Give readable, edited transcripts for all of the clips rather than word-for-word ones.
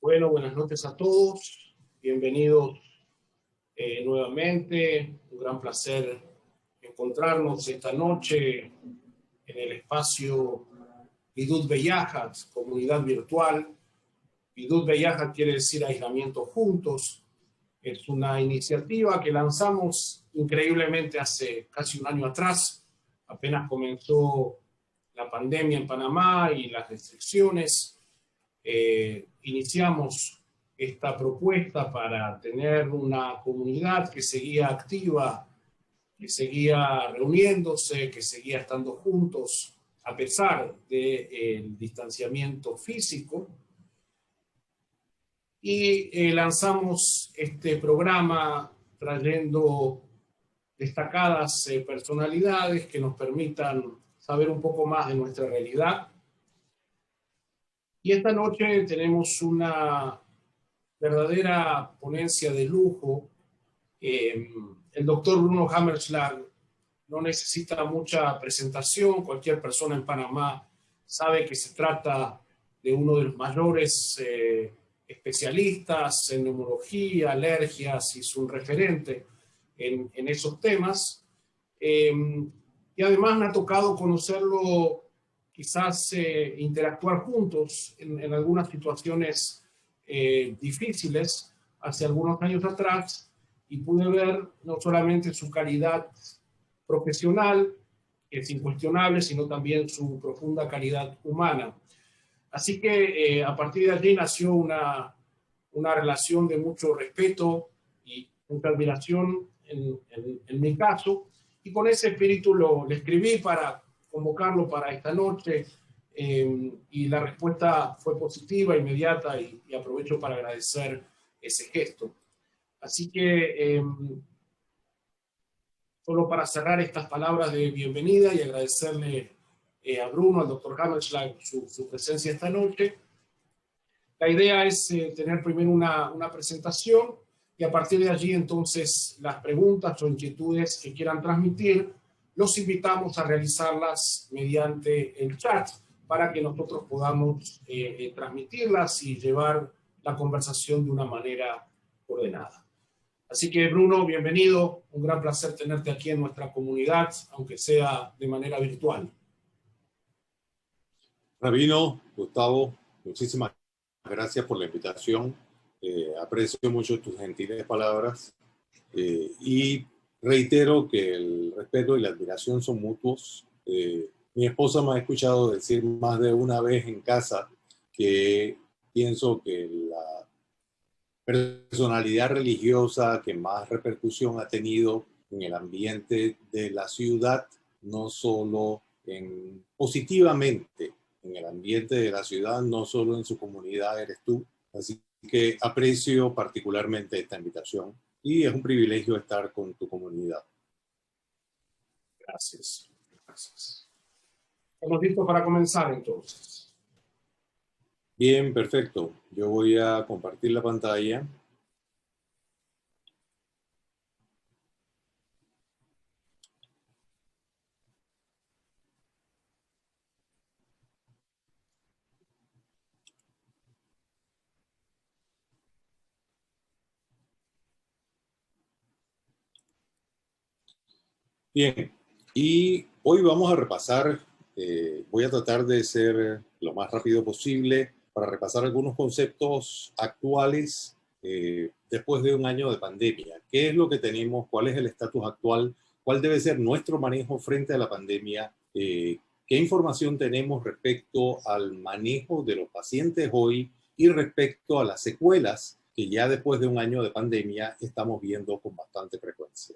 Bueno, buenas noches a todos. Bienvenidos nuevamente. Un gran placer encontrarnos esta noche en el espacio Bidut Beyahat, comunidad virtual. Bidut Beyahat quiere decir aislamiento juntos. Es una iniciativa que lanzamos increíblemente hace casi un año atrás. Apenas comenzó la pandemia en Panamá y las restricciones. Iniciamos esta propuesta para tener una comunidad que seguía activa, que seguía reuniéndose, que seguía estando juntos a pesar del distanciamiento físico. Y lanzamos este programa trayendo destacadas personalidades que nos permitan saber un poco más de nuestra realidad. Y esta noche tenemos una verdadera ponencia de lujo. El doctor Bruno Hammerschlag no necesita mucha presentación. Cualquier persona en Panamá sabe que se trata de uno de los mayores especialistas en neumología, alergias, y es un referente en esos temas. Y además me ha tocado conocerlo, quizás interactuar juntos en algunas situaciones difíciles hace algunos años atrás, y pude ver no solamente su calidad profesional, que es incuestionable, sino también su profunda calidad humana. Así que a partir de allí nació una relación de mucho respeto y mucha admiración en mi caso, y con ese espíritu le escribí para convocarlo para esta noche, y la respuesta fue positiva, inmediata, y aprovecho para agradecer ese gesto. Así que solo para cerrar estas palabras de bienvenida y agradecerle a Bruno, al doctor Hammerschlag, su presencia esta noche. La idea es tener primero una presentación, y a partir de allí entonces las preguntas o inquietudes que quieran transmitir, los invitamos a realizarlas mediante el chat para que nosotros podamos transmitirlas y llevar la conversación de una manera ordenada. Así que Bruno, bienvenido. Un gran placer tenerte aquí en nuestra comunidad, aunque sea de manera virtual. Rabino, Gustavo, muchísimas gracias por la invitación. Aprecio mucho tus gentiles palabras y reitero que el respeto y la admiración son mutuos. Mi esposa me ha escuchado decir más de una vez en casa que pienso que la personalidad religiosa que más repercusión ha tenido en el ambiente de la ciudad, no solo positivamente en el ambiente de la ciudad, no solo en su comunidad, eres tú. Así que aprecio particularmente esta invitación y es un privilegio estar con tu comunidad. Gracias. Gracias. Estamos listos para comenzar entonces. Bien, perfecto. Yo voy a compartir la pantalla. Bien, y hoy vamos a repasar, voy a tratar de ser lo más rápido posible para repasar algunos conceptos actuales después de un año de pandemia. ¿Qué es lo que tenemos? ¿Cuál es el estatus actual? ¿Cuál debe ser nuestro manejo frente a la pandemia? ¿Qué información tenemos respecto al manejo de los pacientes hoy y respecto a las secuelas que ya después de un año de pandemia estamos viendo con bastante frecuencia?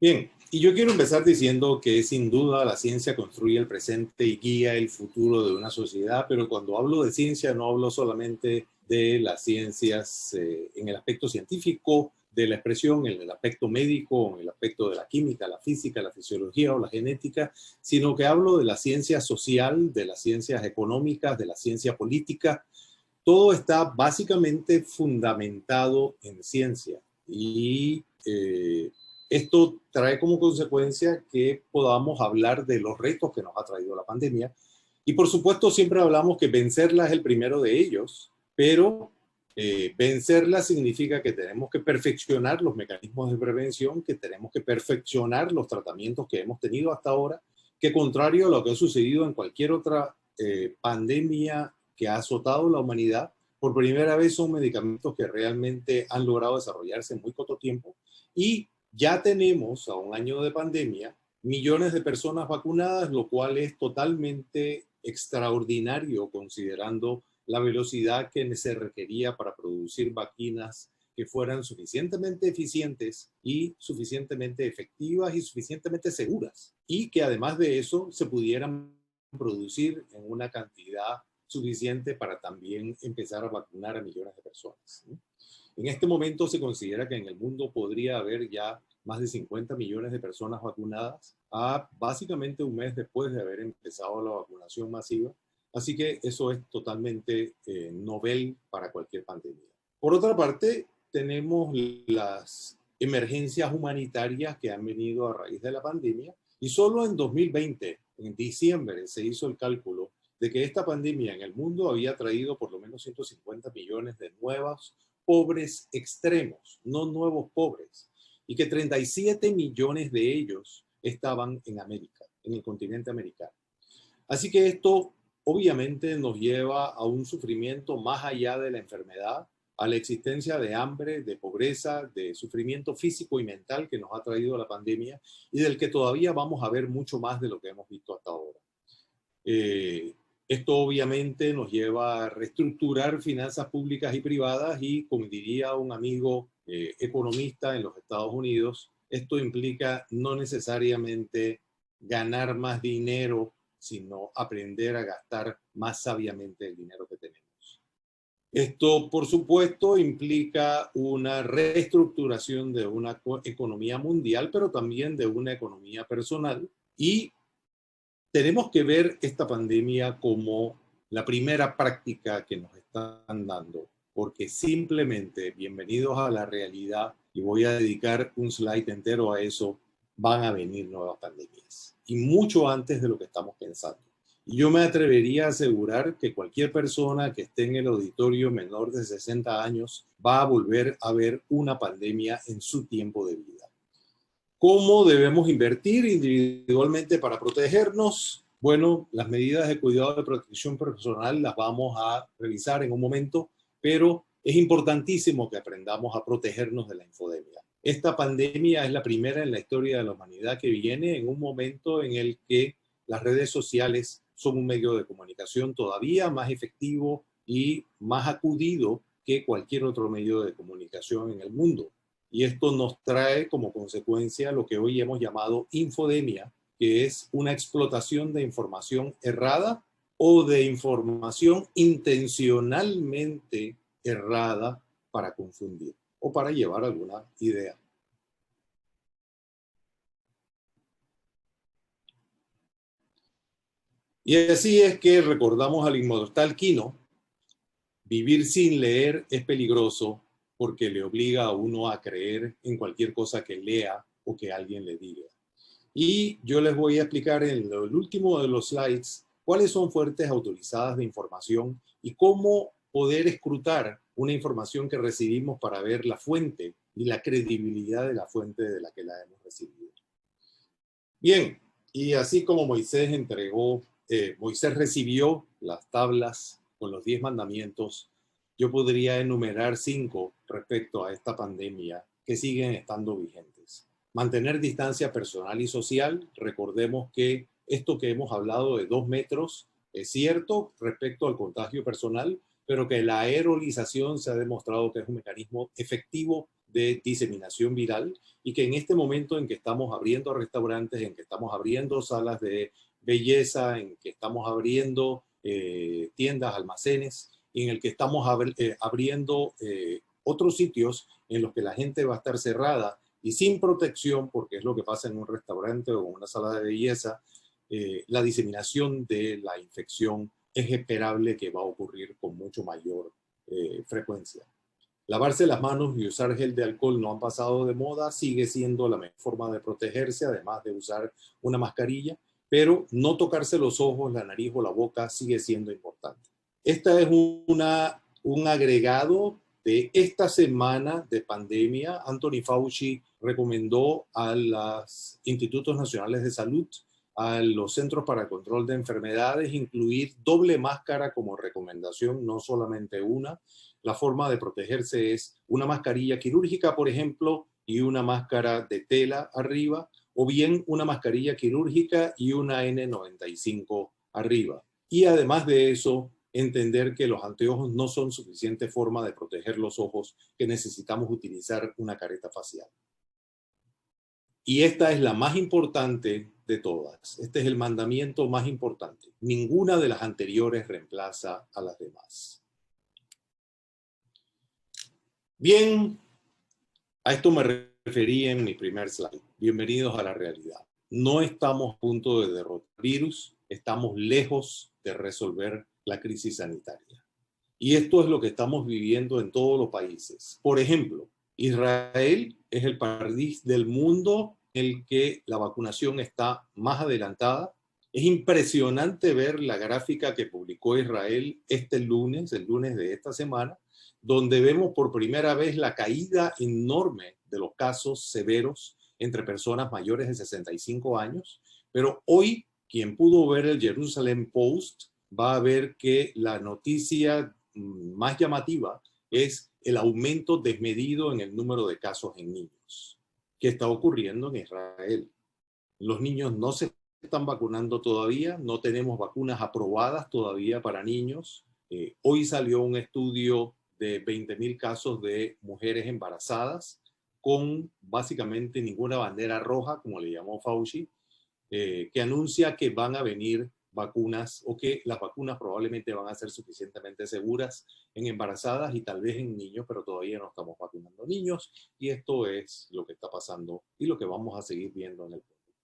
Bien, y yo quiero empezar diciendo que sin duda la ciencia construye el presente y guía el futuro de una sociedad, pero cuando hablo de ciencia no hablo solamente de las ciencias en el aspecto científico de la expresión, en el aspecto médico, en el aspecto de la química, la física, la fisiología o la genética, sino que hablo de la ciencia social, de las ciencias económicas, de la ciencia política. Todo está básicamente fundamentado en ciencia y Esto trae como consecuencia que podamos hablar de los retos que nos ha traído la pandemia. Y por supuesto siempre hablamos que vencerla es el primero de ellos, pero vencerla significa que tenemos que perfeccionar los mecanismos de prevención, que tenemos que perfeccionar los tratamientos que hemos tenido hasta ahora, que contrario a lo que ha sucedido en cualquier otra pandemia que ha azotado la humanidad, por primera vez son medicamentos que realmente han logrado desarrollarse en muy corto tiempo y ya tenemos a un año de pandemia millones de personas vacunadas, lo cual es totalmente extraordinario considerando la velocidad que se requería para producir vacunas que fueran suficientemente eficientes y suficientemente efectivas y suficientemente seguras. Y que además de eso se pudieran producir en una cantidad suficiente para también empezar a vacunar a millones de personas. En este momento se considera que en el mundo podría haber ya más de 50 millones de personas vacunadas a básicamente un mes después de haber empezado la vacunación masiva. Así que eso es totalmente novel para cualquier pandemia. Por otra parte, tenemos las emergencias humanitarias que han venido a raíz de la pandemia y solo en 2020, en diciembre, se hizo el cálculo de que esta pandemia en el mundo había traído por lo menos 150 millones de nuevos pobres extremos, no nuevos pobres, y que 37 millones de ellos estaban en América, en el continente americano. Así que esto obviamente nos lleva a un sufrimiento más allá de la enfermedad, a la existencia de hambre, de pobreza, de sufrimiento físico y mental que nos ha traído la pandemia y del que todavía vamos a ver mucho más de lo que hemos visto hasta ahora. Esto obviamente nos lleva a reestructurar finanzas públicas y privadas y, como diría un amigo economista en los Estados Unidos, esto implica no necesariamente ganar más dinero, sino aprender a gastar más sabiamente el dinero que tenemos. Esto, por supuesto, implica una reestructuración de una economía mundial, pero también de una economía personal. Y tenemos que ver esta pandemia como la primera práctica que nos están dando, porque simplemente, bienvenidos a la realidad, y voy a dedicar un slide entero a eso, van a venir nuevas pandemias, y mucho antes de lo que estamos pensando. Y yo me atrevería a asegurar que cualquier persona que esté en el auditorio menor de 60 años va a volver a ver una pandemia en su tiempo de vida. ¿Cómo debemos invertir individualmente para protegernos? Bueno, las medidas de cuidado de protección personal las vamos a revisar en un momento, pero es importantísimo que aprendamos a protegernos de la infodemia. Esta pandemia es la primera en la historia de la humanidad que viene en un momento en el que las redes sociales son un medio de comunicación todavía más efectivo y más acudido que cualquier otro medio de comunicación en el mundo. Y esto nos trae como consecuencia lo que hoy hemos llamado infodemia, que es una explotación de información errada o de información intencionalmente errada para confundir o para llevar alguna idea. Y así es que recordamos al inmortal Quino: vivir sin leer es peligroso porque le obliga a uno a creer en cualquier cosa que lea o que alguien le diga. Y yo les voy a explicar en el último de los slides cuáles son fuentes autorizadas de información y cómo poder escrutar una información que recibimos para ver la fuente y la credibilidad de la fuente de la que la hemos recibido. Bien, y así como Moisés recibió las tablas con los 10 mandamientos, yo podría enumerar 5 respecto a esta pandemia que siguen estando vigentes. Mantener distancia personal y social. Recordemos que esto que hemos hablado de 2 metros es cierto respecto al contagio personal, pero que la aerolización se ha demostrado que es un mecanismo efectivo de diseminación viral y que en este momento en que estamos abriendo restaurantes, en que estamos abriendo salas de belleza, en que estamos abriendo tiendas, almacenes, y en el que estamos abriendo otros sitios en los que la gente va a estar cerrada y sin protección, porque es lo que pasa en un restaurante o en una sala de belleza, la diseminación de la infección es esperable que va a ocurrir con mucho mayor frecuencia. Lavarse las manos y usar gel de alcohol no han pasado de moda, sigue siendo la mejor forma de protegerse, además de usar una mascarilla, pero no tocarse los ojos, la nariz o la boca sigue siendo importante. Esta es un agregado de esta semana de pandemia. Anthony Fauci recomendó a los institutos nacionales de salud, a los centros para el control de enfermedades, incluir doble máscara como recomendación, no solamente una. La forma de protegerse es una mascarilla quirúrgica, por ejemplo, y una máscara de tela arriba, o bien una mascarilla quirúrgica y una N95 arriba. Y además de eso, entender que los anteojos no son suficiente forma de proteger los ojos, que necesitamos utilizar una careta facial. Y esta es la más importante de todas. Este es el mandamiento más importante. Ninguna de las anteriores reemplaza a las demás. Bien, a esto me referí en mi primer slide. Bienvenidos a la realidad. No estamos a punto de derrotar el virus, estamos lejos de resolver la crisis sanitaria. Y esto es lo que estamos viviendo en todos los países. Por ejemplo, Israel es el país del mundo en el que la vacunación está más adelantada. Es impresionante ver la gráfica que publicó Israel este lunes, el lunes de esta semana, donde vemos por primera vez la caída enorme de los casos severos entre personas mayores de 65 años. Pero hoy, quien pudo ver el Jerusalem Post va a ver que la noticia más llamativa es el aumento desmedido en el número de casos en niños que está ocurriendo en Israel. Los niños no se están vacunando todavía, no tenemos vacunas aprobadas todavía para niños. Hoy salió un estudio de 20.000 casos de mujeres embarazadas con básicamente ninguna bandera roja, como le llamó Fauci, que anuncia que van a venir vacunas o que las vacunas probablemente van a ser suficientemente seguras en embarazadas y tal vez en niños, pero todavía no estamos vacunando niños y esto es lo que está pasando y lo que vamos a seguir viendo en el mundo.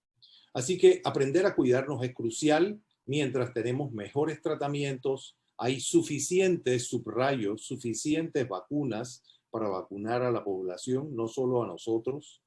Así que aprender a cuidarnos es crucial mientras tenemos mejores tratamientos, hay suficientes, subrayos, suficientes vacunas para vacunar a la población, no solo a nosotros.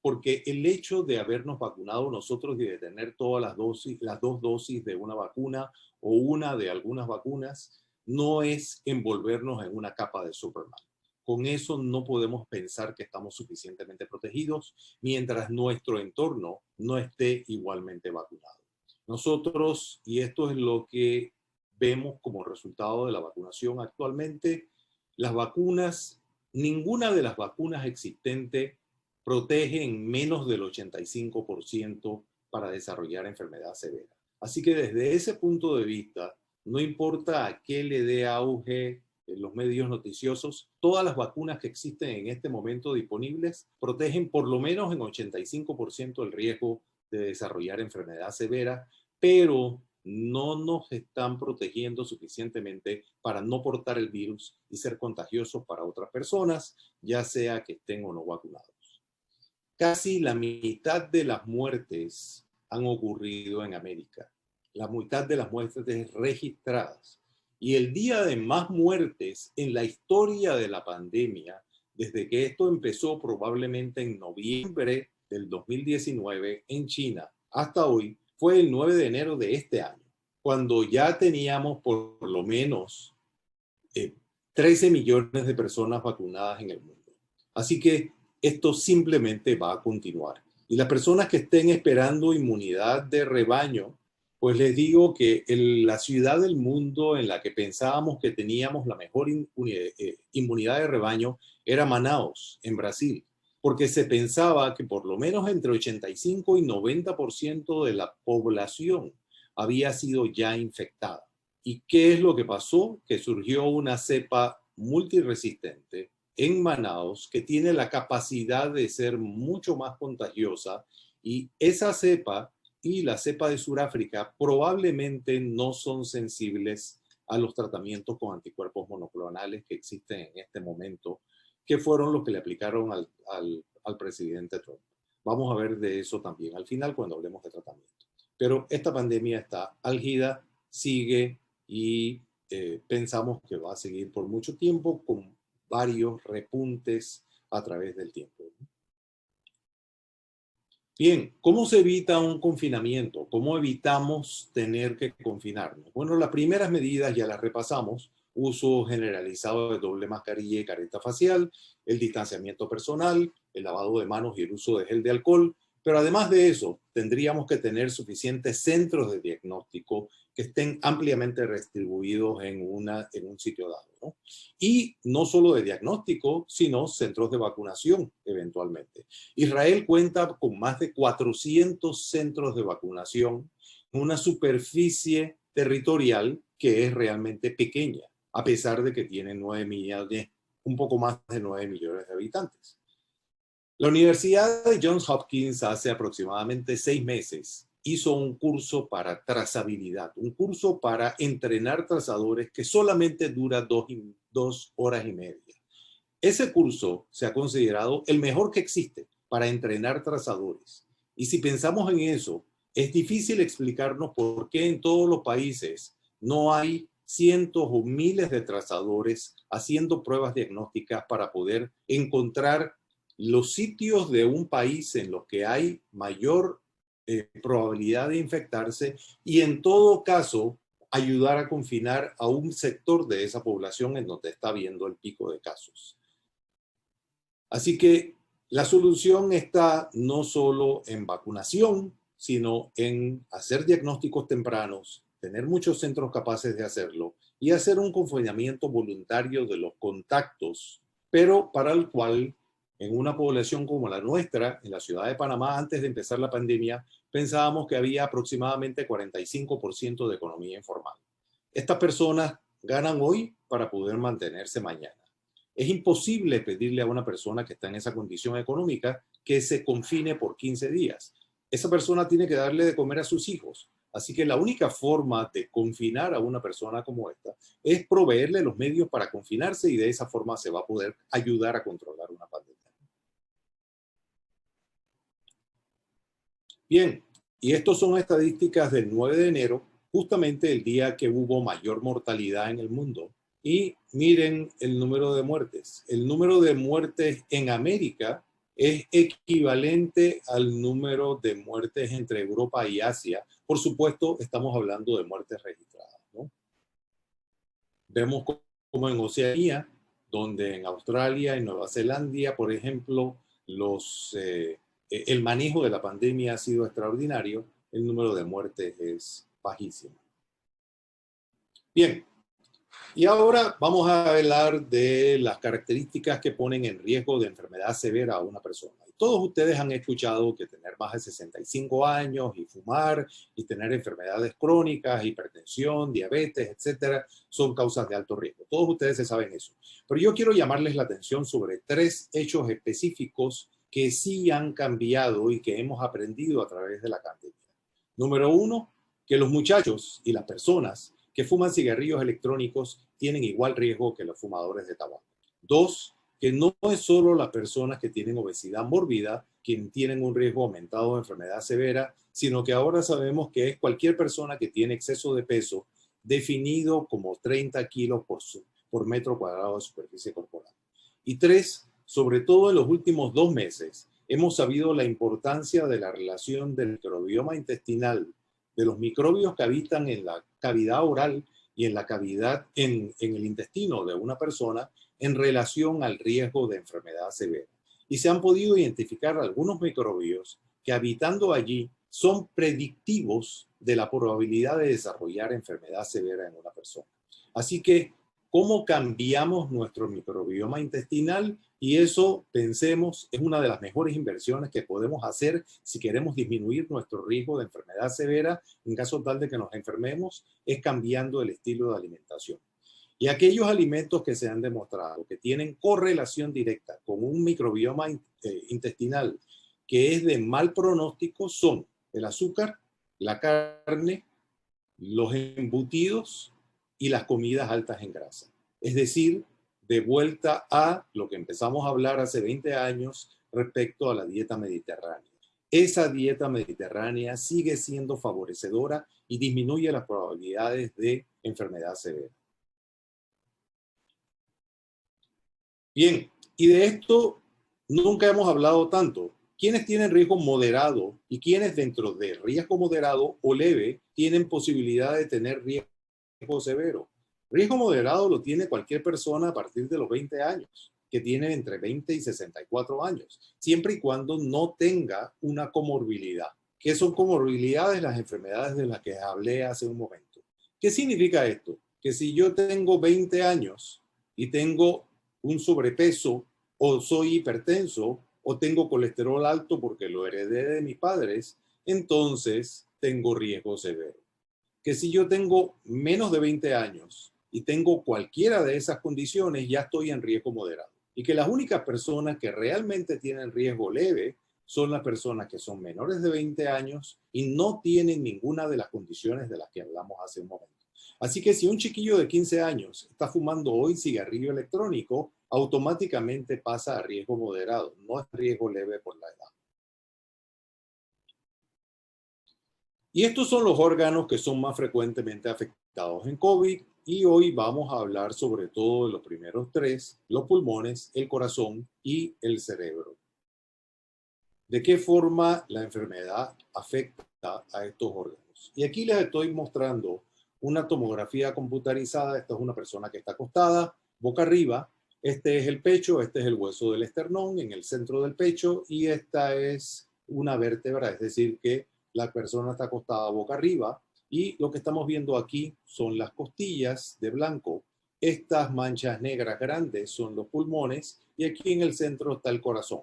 Porque el hecho de habernos vacunado nosotros y de tener todas las dos dosis de una vacuna o una de algunas vacunas, no es envolvernos en una capa de Superman. Con eso no podemos pensar que estamos suficientemente protegidos mientras nuestro entorno no esté igualmente vacunado. Nosotros, y esto es lo que vemos como resultado de la vacunación actualmente, las vacunas, ninguna de las vacunas existentes protege en menos del 85% para desarrollar enfermedad severa. Así que desde ese punto de vista, no importa a qué le dé auge en los medios noticiosos, todas las vacunas que existen en este momento disponibles protegen por lo menos en 85% el riesgo de desarrollar enfermedad severa, pero no nos están protegiendo suficientemente para no portar el virus y ser contagiosos para otras personas, ya sea que estén o no vacunados. Casi la mitad de las muertes han ocurrido en América. La mitad de las muertes registradas. Y el día de más muertes en la historia de la pandemia, desde que esto empezó probablemente en noviembre del 2019 en China hasta hoy, fue el 9 de enero de este año, cuando ya teníamos por lo menos 13 millones de personas vacunadas en el mundo. Así que esto simplemente va a continuar. Y las personas que estén esperando inmunidad de rebaño, pues les digo que la ciudad del mundo en la que pensábamos que teníamos la mejor inmunidad de rebaño era Manaus, en Brasil, porque se pensaba que por lo menos entre 85 y 90% de la población había sido ya infectada. ¿Y qué es lo que pasó? Que surgió una cepa multiresistente en Manaus que tiene la capacidad de ser mucho más contagiosa y esa cepa y la cepa de Sudáfrica probablemente no son sensibles a los tratamientos con anticuerpos monoclonales que existen en este momento, que fueron los que le aplicaron al presidente Trump. Vamos a ver de eso también al final cuando hablemos de tratamiento. Pero esta pandemia está álgida, sigue y pensamos que va a seguir por mucho tiempo con varios repuntes a través del tiempo. Bien, ¿cómo se evita un confinamiento? ¿Cómo evitamos tener que confinarnos? Bueno, las primeras medidas ya las repasamos. Uso generalizado de doble mascarilla y careta facial, el distanciamiento personal, el lavado de manos y el uso de gel de alcohol. Pero además de eso, tendríamos que tener suficientes centros de diagnóstico que estén ampliamente distribuidos en un sitio dado, ¿no? Y no solo de diagnóstico, sino centros de vacunación eventualmente. Israel cuenta con más de 400 centros de vacunación, una superficie territorial que es realmente pequeña, a pesar de que tiene 9 millones, un poco más de 9 millones de habitantes. La Universidad de Johns Hopkins hace aproximadamente 6 meses hizo un curso para trazabilidad, un curso para entrenar trazadores que solamente dura 2 horas y media. Ese curso se ha considerado el mejor que existe para entrenar trazadores. Y si pensamos en eso, es difícil explicarnos por qué en todos los países no hay cientos o miles de trazadores haciendo pruebas diagnósticas para poder encontrar los sitios de un país en los que hay mayor probabilidad de infectarse y en todo caso ayudar a confinar a un sector de esa población en donde está habiendo el pico de casos. Así que la solución está no solo en vacunación, sino en hacer diagnósticos tempranos, tener muchos centros capaces de hacerlo y hacer un confinamiento voluntario de los contactos, pero para el cual en una población como la nuestra, en la ciudad de Panamá, antes de empezar la pandemia, pensábamos que había aproximadamente 45% de economía informal. Estas personas ganan hoy para poder mantenerse mañana. Es imposible pedirle a una persona que está en esa condición económica que se confine por 15 días. Esa persona tiene que darle de comer a sus hijos. Así que la única forma de confinar a una persona como esta es proveerle los medios para confinarse y de esa forma se va a poder ayudar a controlar una pandemia. Bien, y estos son estadísticas del 9 de enero, justamente el día que hubo mayor mortalidad en el mundo. Y miren el número de muertes. El número de muertes en América es equivalente al número de muertes entre Europa y Asia. Por supuesto, estamos hablando de muertes registradas, ¿no? Vemos como en Oceanía, donde en Australia y Nueva Zelanda, por ejemplo, el manejo de la pandemia ha sido extraordinario, el número de muertes es bajísimo. Bien, y ahora vamos a hablar de las características que ponen en riesgo de enfermedad severa a una persona. Todos ustedes han escuchado que tener más de 65 años y fumar y tener enfermedades crónicas, hipertensión, diabetes, etcétera, son causas de alto riesgo. Todos ustedes se saben eso. Pero yo quiero llamarles la atención sobre 3 hechos específicos que sí han cambiado y que hemos aprendido a través de la pandemia. Número 1, que los muchachos y las personas que fuman cigarrillos electrónicos tienen igual riesgo que los fumadores de tabaco. 2, que no es solo las personas que tienen obesidad mórbida quienes tienen un riesgo aumentado de enfermedad severa, sino que ahora sabemos que es cualquier persona que tiene exceso de peso definido como 30 kilos por metro cuadrado de superficie corporal. Y 3, sobre todo en los últimos 2 meses, hemos sabido la importancia de la relación del microbioma intestinal, de los microbios que habitan en la cavidad oral y en la cavidad, en el intestino de una persona en relación al riesgo de enfermedad severa. Y se han podido identificar algunos microbios que habitando allí son predictivos de la probabilidad de desarrollar enfermedad severa en una persona. Así que, ¿cómo cambiamos nuestro microbioma intestinal? Y eso, pensemos, es una de las mejores inversiones que podemos hacer si queremos disminuir nuestro riesgo de enfermedad severa en caso tal de que nos enfermemos, es cambiando el estilo de alimentación. Y aquellos alimentos que se han demostrado que tienen correlación directa con un microbioma intestinal que es de mal pronóstico son el azúcar, la carne, los embutidos y las comidas altas en grasa. Es decir, de vuelta a lo que empezamos a hablar hace 20 años respecto a la dieta mediterránea. Esa dieta mediterránea sigue siendo favorecedora y disminuye las probabilidades de enfermedad severa. Bien, y de esto nunca hemos hablado tanto. ¿Quiénes tienen riesgo moderado y quiénes dentro de riesgo moderado o leve tienen posibilidad de tener riesgo severo? Riesgo moderado lo tiene cualquier persona a partir de los 20 años, que tiene entre 20 y 64 años, siempre y cuando no tenga una comorbilidad. ¿Qué son comorbilidades? Las enfermedades de las que hablé hace un momento. ¿Qué significa esto? Que si yo tengo 20 años y tengo un sobrepeso o soy hipertenso o tengo colesterol alto porque lo heredé de mis padres, entonces tengo riesgo severo. Que si yo tengo menos de 20 años y tengo cualquiera de esas condiciones, ya estoy en riesgo moderado. Y que las únicas personas que realmente tienen riesgo leve son las personas que son menores de 20 años y no tienen ninguna de las condiciones de las que hablamos hace un momento. Así que si un chiquillo de 15 años está fumando hoy cigarrillo electrónico, automáticamente pasa a riesgo moderado, no es riesgo leve por la edad. Y estos son los órganos que son más frecuentemente afectados en COVID y hoy vamos a hablar sobre todo de los primeros tres, los pulmones, el corazón y el cerebro. ¿De qué forma la enfermedad afecta a estos órganos? Y aquí les estoy mostrando una tomografía computarizada. Esta es una persona que está acostada, boca arriba. Este es el pecho, este es el hueso del esternón en el centro del pecho y esta es una vértebra, es decir, que la persona está acostada boca arriba y lo que estamos viendo aquí son las costillas de blanco. Estas manchas negras grandes son los pulmones y aquí en el centro está el corazón.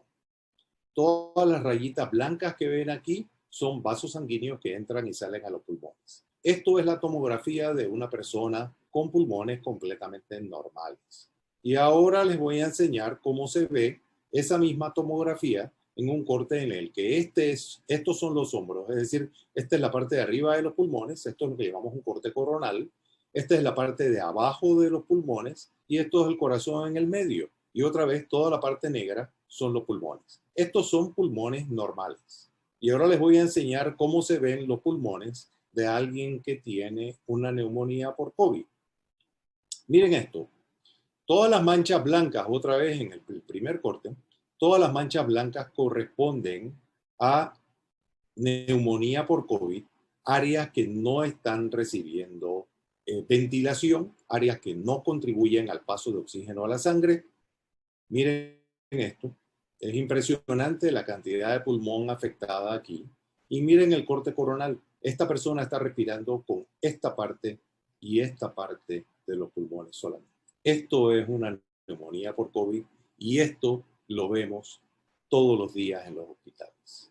Todas las rayitas blancas que ven aquí son vasos sanguíneos que entran y salen a los pulmones. Esto es la tomografía de una persona con pulmones completamente normales. Y ahora les voy a enseñar cómo se ve esa misma tomografía en un corte en el que estos son los hombros, es decir, esta es la parte de arriba de los pulmones, esto es lo que llamamos un corte coronal, esta es la parte de abajo de los pulmones y esto es el corazón en el medio. Y otra vez toda la parte negra son los pulmones. Estos son pulmones normales. Y ahora les voy a enseñar cómo se ven los pulmones de alguien que tiene una neumonía por COVID. Miren esto. Todas las manchas blancas, otra vez en el primer corte, todas las manchas blancas corresponden a neumonía por COVID, áreas que no están recibiendo ventilación, áreas que no contribuyen al paso de oxígeno a la sangre. Miren esto, es impresionante la cantidad de pulmón afectada aquí. Y miren el corte coronal, esta persona está respirando con esta parte y esta parte de los pulmones solamente. Esto es una neumonía por COVID y esto lo vemos todos los días en los hospitales.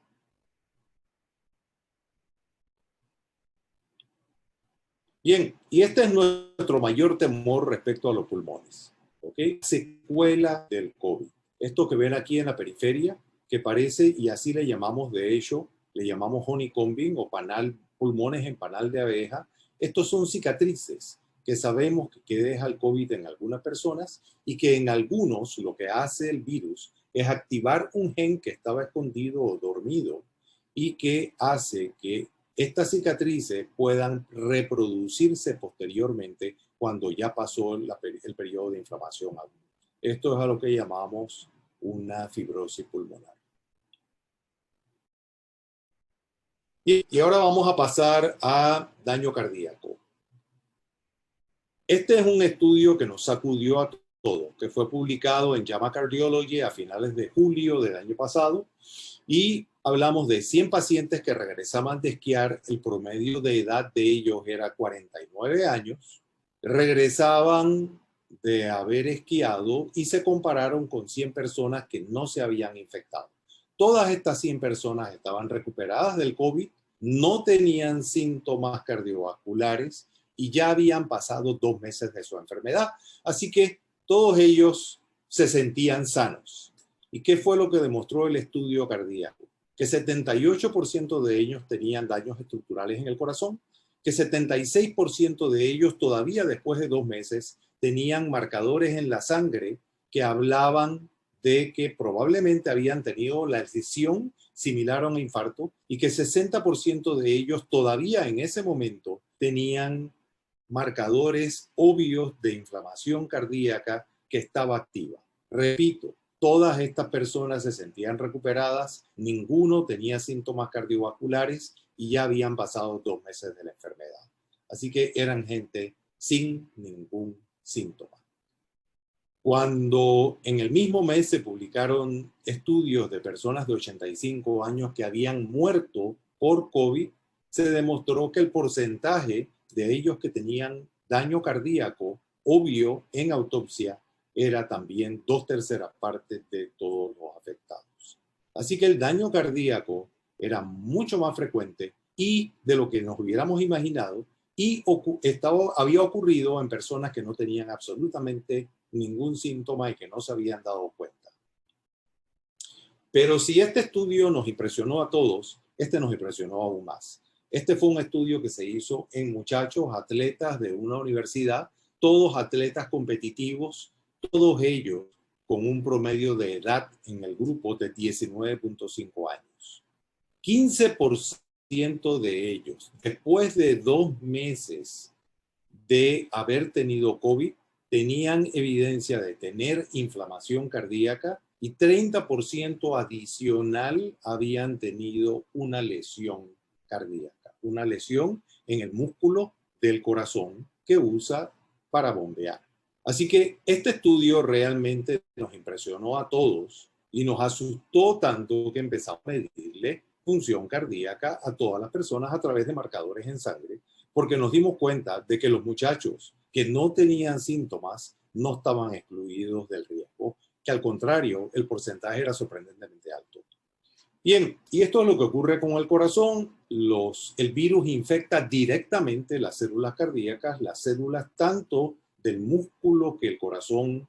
Bien, y este es nuestro mayor temor respecto a los pulmones. ¿Okay? Secuela del COVID. Esto que ven aquí en la periferia, que parece, y así le llamamos de hecho, le llamamos honeycombing o panal, pulmones en panal de abeja. Estos son cicatrices que sabemos que deja el COVID en algunas personas y que en algunos lo que hace el virus es activar un gen que estaba escondido o dormido y que hace que estas cicatrices puedan reproducirse posteriormente cuando ya pasó el periodo de inflamación aguda. Esto es a lo que llamamos una fibrosis pulmonar. Y ahora vamos a pasar a daño cardíaco. Este es un estudio que nos sacudió a todos, que fue publicado en JAMA Cardiology a finales de julio del año pasado y hablamos de 100 pacientes que regresaban de esquiar, el promedio de edad de ellos era 49 años, regresaban de haber esquiado y se compararon con 100 personas que no se habían infectado. Todas estas 100 personas estaban recuperadas del COVID, no tenían síntomas cardiovasculares y ya habían pasado 2 meses de su enfermedad. Así que todos ellos se sentían sanos. ¿Y qué fue lo que demostró el estudio cardíaco? Que 78% de ellos tenían daños estructurales en el corazón, que 76% de ellos todavía después de 2 meses tenían marcadores en la sangre que hablaban de que probablemente habían tenido la decisión similar a un infarto y que 60% de ellos todavía en ese momento tenían marcadores obvios de inflamación cardíaca que estaba activa. Repito, todas estas personas se sentían recuperadas, ninguno tenía síntomas cardiovasculares y ya habían pasado 2 meses de la enfermedad. Así que eran gente sin ningún síntoma. Cuando en el mismo mes se publicaron estudios de personas de 85 años que habían muerto por COVID, se demostró que el porcentaje de ellos que tenían daño cardíaco obvio en autopsia era también 2/3 partes de todos los afectados. Así que el daño cardíaco era mucho más frecuente y de lo que nos hubiéramos imaginado y había ocurrido en personas que no tenían absolutamente ningún síntoma y que no se habían dado cuenta. Pero si este estudio nos impresionó a todos, este nos impresionó aún más. Este fue un estudio que se hizo en muchachos, atletas de una universidad, todos atletas competitivos, todos ellos con un promedio de edad en el grupo de 19.5 años. 15% de ellos, después de 2 meses de haber tenido COVID, tenían evidencia de tener inflamación cardíaca y 30% adicional habían tenido una lesión cardíaca, una lesión en el músculo del corazón que usa para bombear. Así que este estudio realmente nos impresionó a todos y nos asustó tanto que empezamos a medirle función cardíaca a todas las personas a través de marcadores en sangre, porque nos dimos cuenta de que los muchachos que no tenían síntomas no estaban excluidos del riesgo, que al contrario, el porcentaje era sorprendentemente alto. Bien, y esto es lo que ocurre con el corazón. El virus infecta directamente las células cardíacas, las células tanto del músculo que el corazón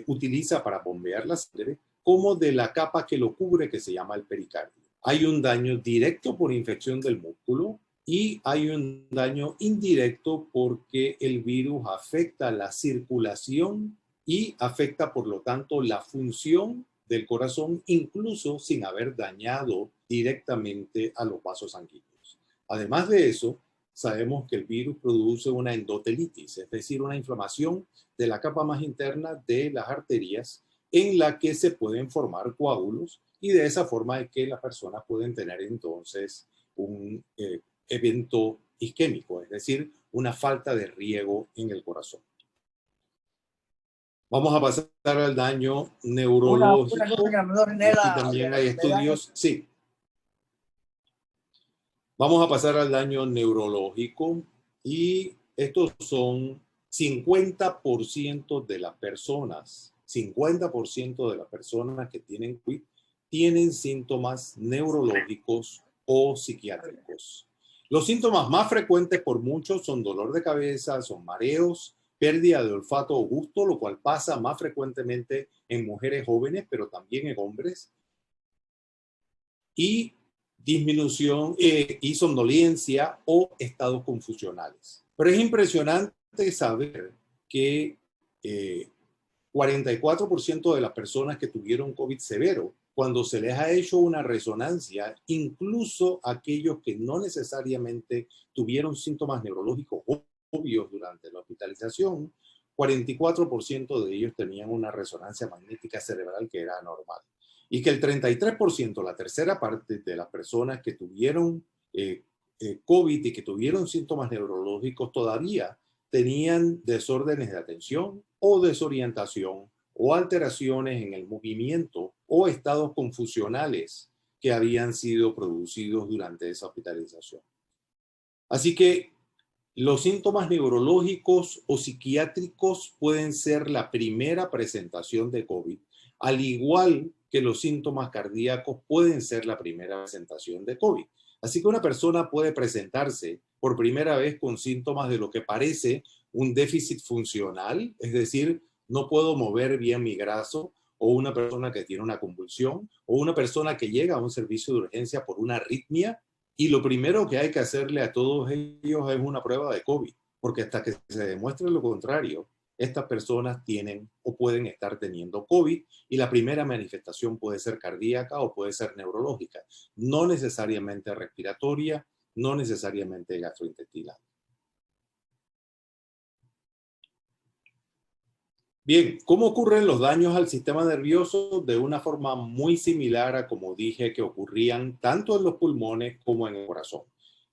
utiliza para bombear la sangre, como de la capa que lo cubre, que se llama el pericardio. Hay un daño directo por infección del músculo y hay un daño indirecto porque el virus afecta la circulación y afecta, por lo tanto, la función del corazón, incluso sin haber dañado directamente a los vasos sanguíneos. Además de eso, sabemos que el virus produce una endotelitis, es decir, una inflamación de la capa más interna de las arterias en la que se pueden formar coágulos y de esa forma es que las personas pueden tener entonces un evento isquémico, es decir, una falta de riego en el corazón. Vamos a pasar al daño neurológico. Una cosa que a lo mejor Y aquí también hay estudios. Sí. Vamos a pasar al daño neurológico y estos son 50% de las personas, 50% de las personas que tienen COVID tienen síntomas neurológicos o psiquiátricos. Los síntomas más frecuentes por muchos son dolor de cabeza, son mareos, pérdida de olfato o gusto, lo cual pasa más frecuentemente en mujeres jóvenes, pero también en hombres. Y disminución y somnolencia o estados confusionales. Pero es impresionante saber que 44% de las personas que tuvieron COVID severo, cuando se les ha hecho una resonancia, incluso aquellos que no necesariamente tuvieron síntomas neurológicos obvios durante la hospitalización, 44% de ellos tenían una resonancia magnética cerebral que era anormal. Y que el 33%, la tercera parte de las personas que tuvieron COVID y que tuvieron síntomas neurológicos todavía tenían desórdenes de atención o desorientación o alteraciones en el movimiento o estados confusionales que habían sido producidos durante esa hospitalización. Así que los síntomas neurológicos o psiquiátricos pueden ser la primera presentación de COVID, al igual que los síntomas cardíacos pueden ser la primera presentación de COVID. Así que una persona puede presentarse por primera vez con síntomas de lo que parece un déficit funcional, es decir, no puedo mover bien mi brazo, o una persona que tiene una convulsión, o una persona que llega a un servicio de urgencia por una arritmia, y lo primero que hay que hacerle a todos ellos es una prueba de COVID, porque hasta que se demuestre lo contrario, estas personas tienen o pueden estar teniendo COVID y la primera manifestación puede ser cardíaca o puede ser neurológica, no necesariamente respiratoria, no necesariamente gastrointestinal. Bien, ¿cómo ocurren los daños al sistema nervioso? De una forma muy similar a como dije que ocurrían tanto en los pulmones como en el corazón.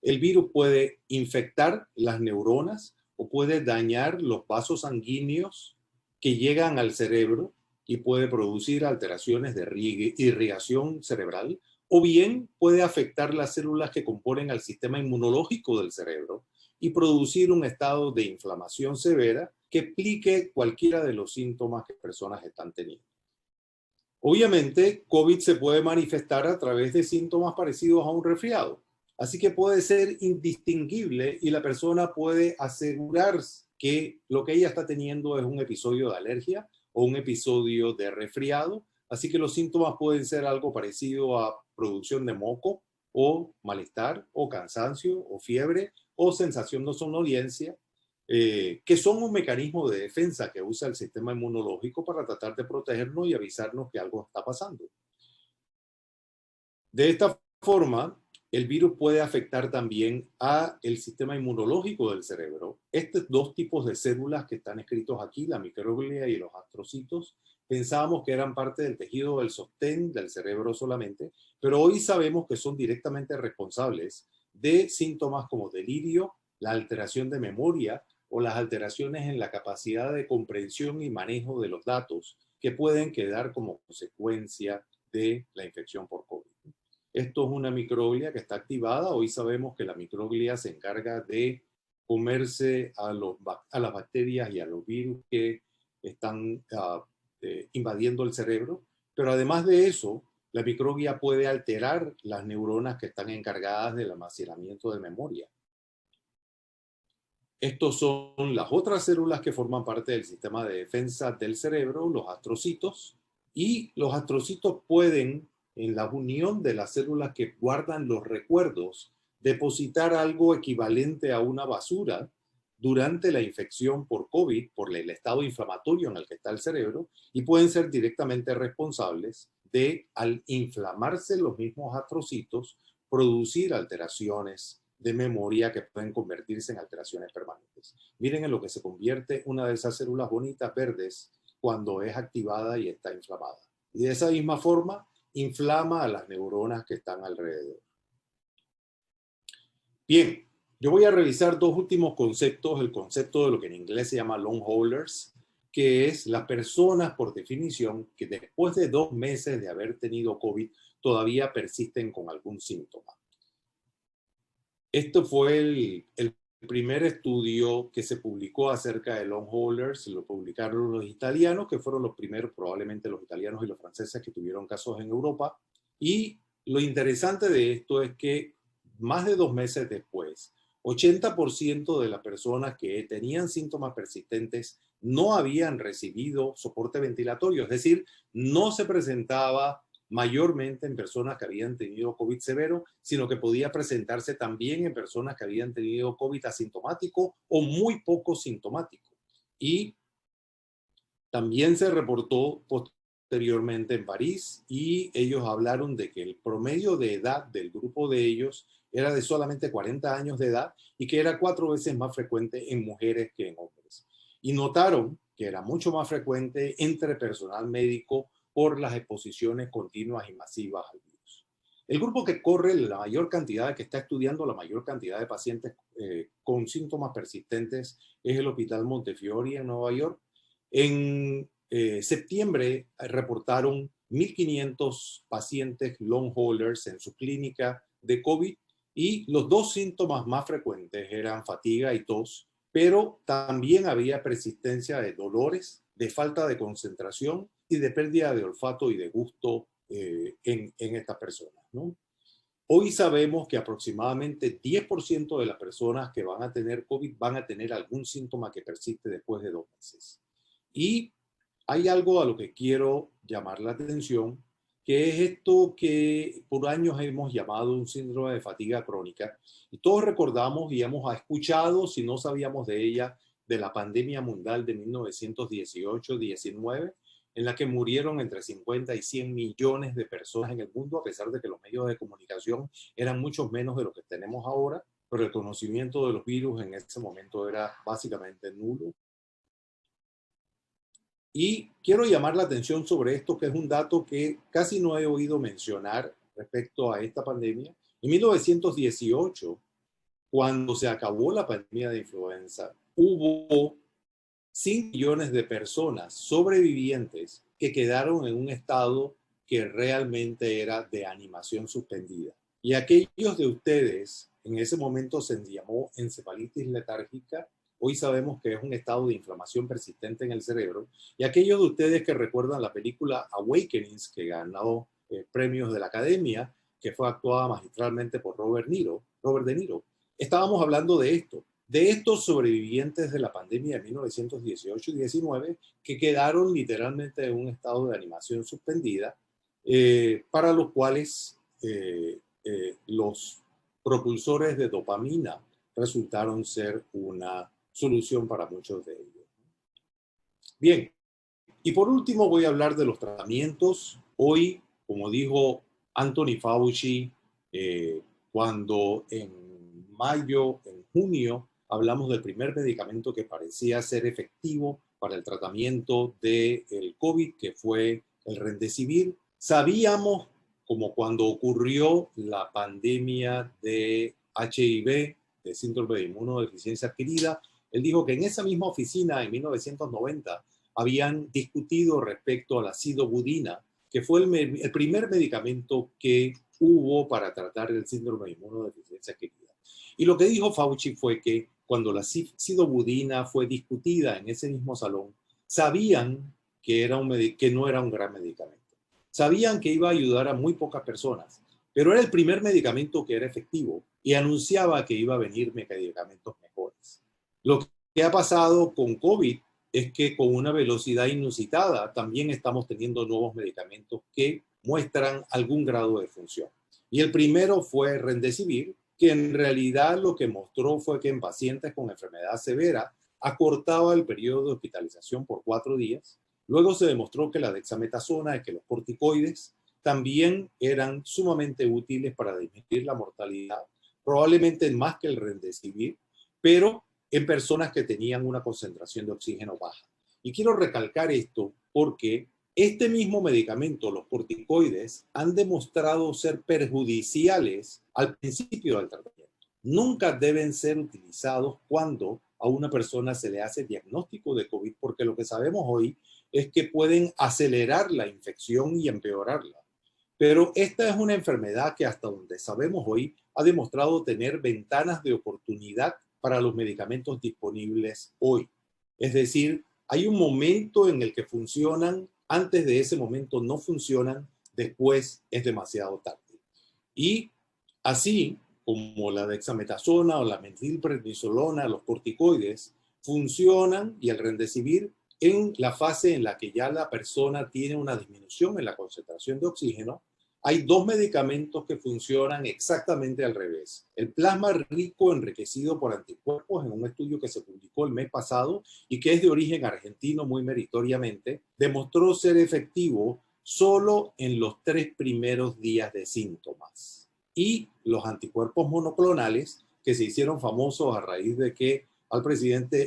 El virus puede infectar las neuronas o puede dañar los vasos sanguíneos que llegan al cerebro y puede producir alteraciones de irrigación cerebral, o bien puede afectar las células que componen al sistema inmunológico del cerebro y producir un estado de inflamación severa que explique cualquiera de los síntomas que personas están teniendo. Obviamente, COVID se puede manifestar a través de síntomas parecidos a un resfriado, así que puede ser indistinguible y la persona puede asegurar que lo que ella está teniendo es un episodio de alergia o un episodio de resfriado, así que los síntomas pueden ser algo parecido a producción de moco o malestar o cansancio o fiebre o sensación de somnolencia, que son un mecanismo de defensa que usa el sistema inmunológico para tratar de protegernos y avisarnos que algo está pasando. De esta forma, el virus puede afectar también a el sistema inmunológico del cerebro. Estos dos tipos de células que están escritos aquí, la microglia y los astrocitos, pensábamos que eran parte del tejido del sostén del cerebro solamente, pero hoy sabemos que son directamente responsables de síntomas como delirio, la alteración de memoria o las alteraciones en la capacidad de comprensión y manejo de los datos que pueden quedar como consecuencia de la infección por COVID. Esto es una microglia que está activada. Hoy sabemos que la microglia se encarga de comerse a las bacterias y a los virus que están invadiendo el cerebro. Pero además de eso, la microglia puede alterar las neuronas que están encargadas del almacenamiento de memoria. Estos son las otras células que forman parte del sistema de defensa del cerebro, los astrocitos, y los astrocitos pueden, en la unión de las células que guardan los recuerdos, depositar algo equivalente a una basura durante la infección por COVID, por el estado inflamatorio en el que está el cerebro, y pueden ser directamente responsables de, al inflamarse los mismos astrocitos, producir alteraciones de memoria que pueden convertirse en alteraciones permanentes. Miren en lo que se convierte una de esas células bonitas verdes cuando es activada y está inflamada. Y de esa misma forma, inflama a las neuronas que están alrededor. Bien, yo voy a revisar dos últimos conceptos, el concepto de lo que en inglés se llama long haulers, que es las personas, por definición, que después de 2 meses de haber tenido COVID, todavía persisten con algún síntoma. Esto fue el primer estudio que se publicó acerca de long haulers, lo publicaron los italianos, que fueron los primeros, probablemente los italianos y los franceses que tuvieron casos en Europa. Y lo interesante de esto es que más de 2 meses después, 80% de las personas que tenían síntomas persistentes no habían recibido soporte ventilatorio, es decir, no se presentaba mayormente en personas que habían tenido COVID severo, sino que podía presentarse también en personas que habían tenido COVID asintomático o muy poco sintomático. Y también se reportó posteriormente en París y ellos hablaron de que el promedio de edad del grupo de ellos era de solamente 40 años de edad y que era 4 veces más frecuente en mujeres que en hombres. Y notaron que era mucho más frecuente entre personal médico por las exposiciones continuas y masivas al virus. El grupo que corre la mayor cantidad, que está estudiando la mayor cantidad de pacientes con síntomas persistentes, es el Hospital Montefiore en Nueva York. En septiembre reportaron 1.500 pacientes long haulers en su clínica de COVID y los 2 síntomas más frecuentes eran fatiga y tos, pero también había persistencia de dolores, de falta de concentración y de pérdida de olfato y de gusto en estas personas, ¿no? Hoy sabemos que aproximadamente 10% de las personas que van a tener COVID van a tener algún síntoma que persiste después de 2 meses. Y hay algo a lo que quiero llamar la atención, que es esto que por años hemos llamado un síndrome de fatiga crónica. Y todos recordamos y hemos escuchado, si no sabíamos de ella, de la pandemia mundial de 1918-19, en la que murieron entre 50 y 100 millones de personas en el mundo, a pesar de que los medios de comunicación eran mucho menos de lo que tenemos ahora, pero el conocimiento de los virus en ese momento era básicamente nulo. Y quiero llamar la atención sobre esto, que es un dato que casi no he oído mencionar respecto a esta pandemia. En 1918, cuando se acabó la pandemia de influenza, hubo 5 millones de personas sobrevivientes que quedaron en un estado que realmente era de animación suspendida. Y aquellos de ustedes, en ese momento se llamó encefalitis letárgica, hoy sabemos que es un estado de inflamación persistente en el cerebro, y aquellos de ustedes que recuerdan la película Awakenings, que ganó premios de la Academia, que fue actuada magistralmente por Robert De Niro, estábamos hablando de estos sobrevivientes de la pandemia de 1918 y 19 que quedaron literalmente en un estado de animación suspendida, para los cuales los propulsores de dopamina resultaron ser una solución para muchos de ellos. Bien, y por último voy a hablar de los tratamientos. Hoy, como dijo Anthony Fauci, cuando en junio, hablamos del primer medicamento que parecía ser efectivo para el tratamiento del COVID, que fue el Remdesivir. Sabíamos, como cuando ocurrió la pandemia de HIV, de síndrome de inmunodeficiencia adquirida, él dijo que en esa misma oficina, en 1990, habían discutido respecto a la sidobudina, que fue el primer medicamento que hubo para tratar el síndrome de inmunodeficiencia adquirida. Y lo que dijo Fauci fue que cuando la sidobudina fue discutida en ese mismo salón, sabían que no era un gran medicamento. Sabían que iba a ayudar a muy pocas personas, pero era el primer medicamento que era efectivo y anunciaba que iba a venir medicamentos mejores. Lo que ha pasado con COVID es que con una velocidad inusitada también estamos teniendo nuevos medicamentos que muestran algún grado de función. Y el primero fue Remdesivir, que en realidad lo que mostró fue que en pacientes con enfermedad severa acortaba el periodo de hospitalización por 4 días. Luego se demostró que la dexametasona y que los corticoides también eran sumamente útiles para disminuir la mortalidad, probablemente más que el Remdesivir, pero en personas que tenían una concentración de oxígeno baja. Y quiero recalcar esto porque este mismo medicamento, los corticoides, han demostrado ser perjudiciales al principio del tratamiento. Nunca deben ser utilizados cuando a una persona se le hace diagnóstico de COVID, porque lo que sabemos hoy es que pueden acelerar la infección y empeorarla. Pero esta es una enfermedad que hasta donde sabemos hoy ha demostrado tener ventanas de oportunidad para los medicamentos disponibles hoy. Es decir, hay un momento en el que funcionan, antes de ese momento no funcionan, después es demasiado tarde. Y así como la dexametasona o la metilprednisolona, los corticoides, funcionan y el Remdesivir en la fase en la que ya la persona tiene una disminución en la concentración de oxígeno, hay 2 medicamentos que funcionan exactamente al revés. El plasma rico enriquecido por anticuerpos, en un estudio que se publicó el mes pasado y que es de origen argentino muy meritoriamente, demostró ser efectivo solo en los 3 primeros días de síntomas. Y los anticuerpos monoclonales, que se hicieron famosos a raíz de que al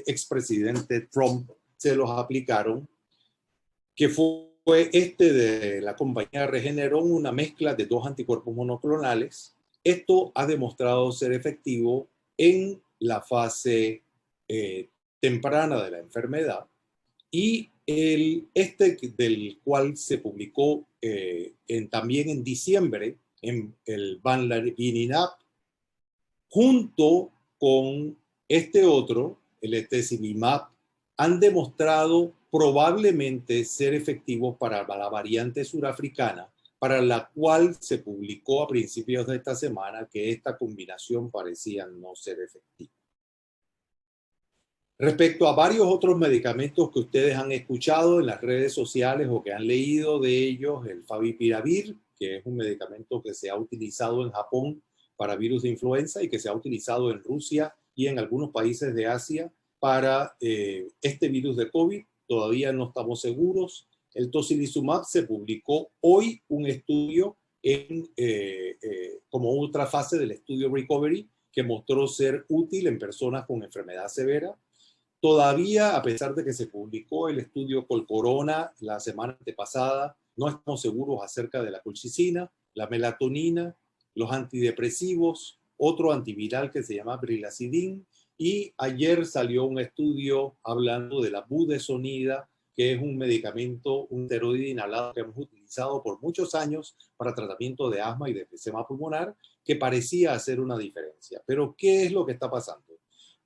expresidente Trump se los aplicaron, que fue de la compañía Regeneron, una mezcla de 2 anticuerpos monoclonales. Esto ha demostrado ser efectivo en la fase temprana de la enfermedad y del cual se publicó también en diciembre, en el Bamlanivimab, junto con este otro, el Etesivimab, han demostrado probablemente ser efectivos para la variante surafricana, para la cual se publicó a principios de esta semana que esta combinación parecía no ser efectiva. Respecto a varios otros medicamentos que ustedes han escuchado en las redes sociales o que han leído de ellos, el Favipiravir, que es un medicamento que se ha utilizado en Japón para virus de influenza y que se ha utilizado en Rusia y en algunos países de Asia para este virus de COVID. Todavía no estamos seguros. El Tocilizumab se publicó hoy un estudio como otra fase del estudio Recovery que mostró ser útil en personas con enfermedad severa. Todavía, a pesar de que se publicó el estudio Colcorona la semana antepasada, no estamos seguros acerca de la colchicina, la melatonina, los antidepresivos, otro antiviral que se llama Brilacidin, y ayer salió un estudio hablando de la budesonida, que es un medicamento, un esteroide inhalado que hemos utilizado por muchos años para tratamiento de asma y de enfisema pulmonar, que parecía hacer una diferencia. Pero, ¿qué es lo que está pasando?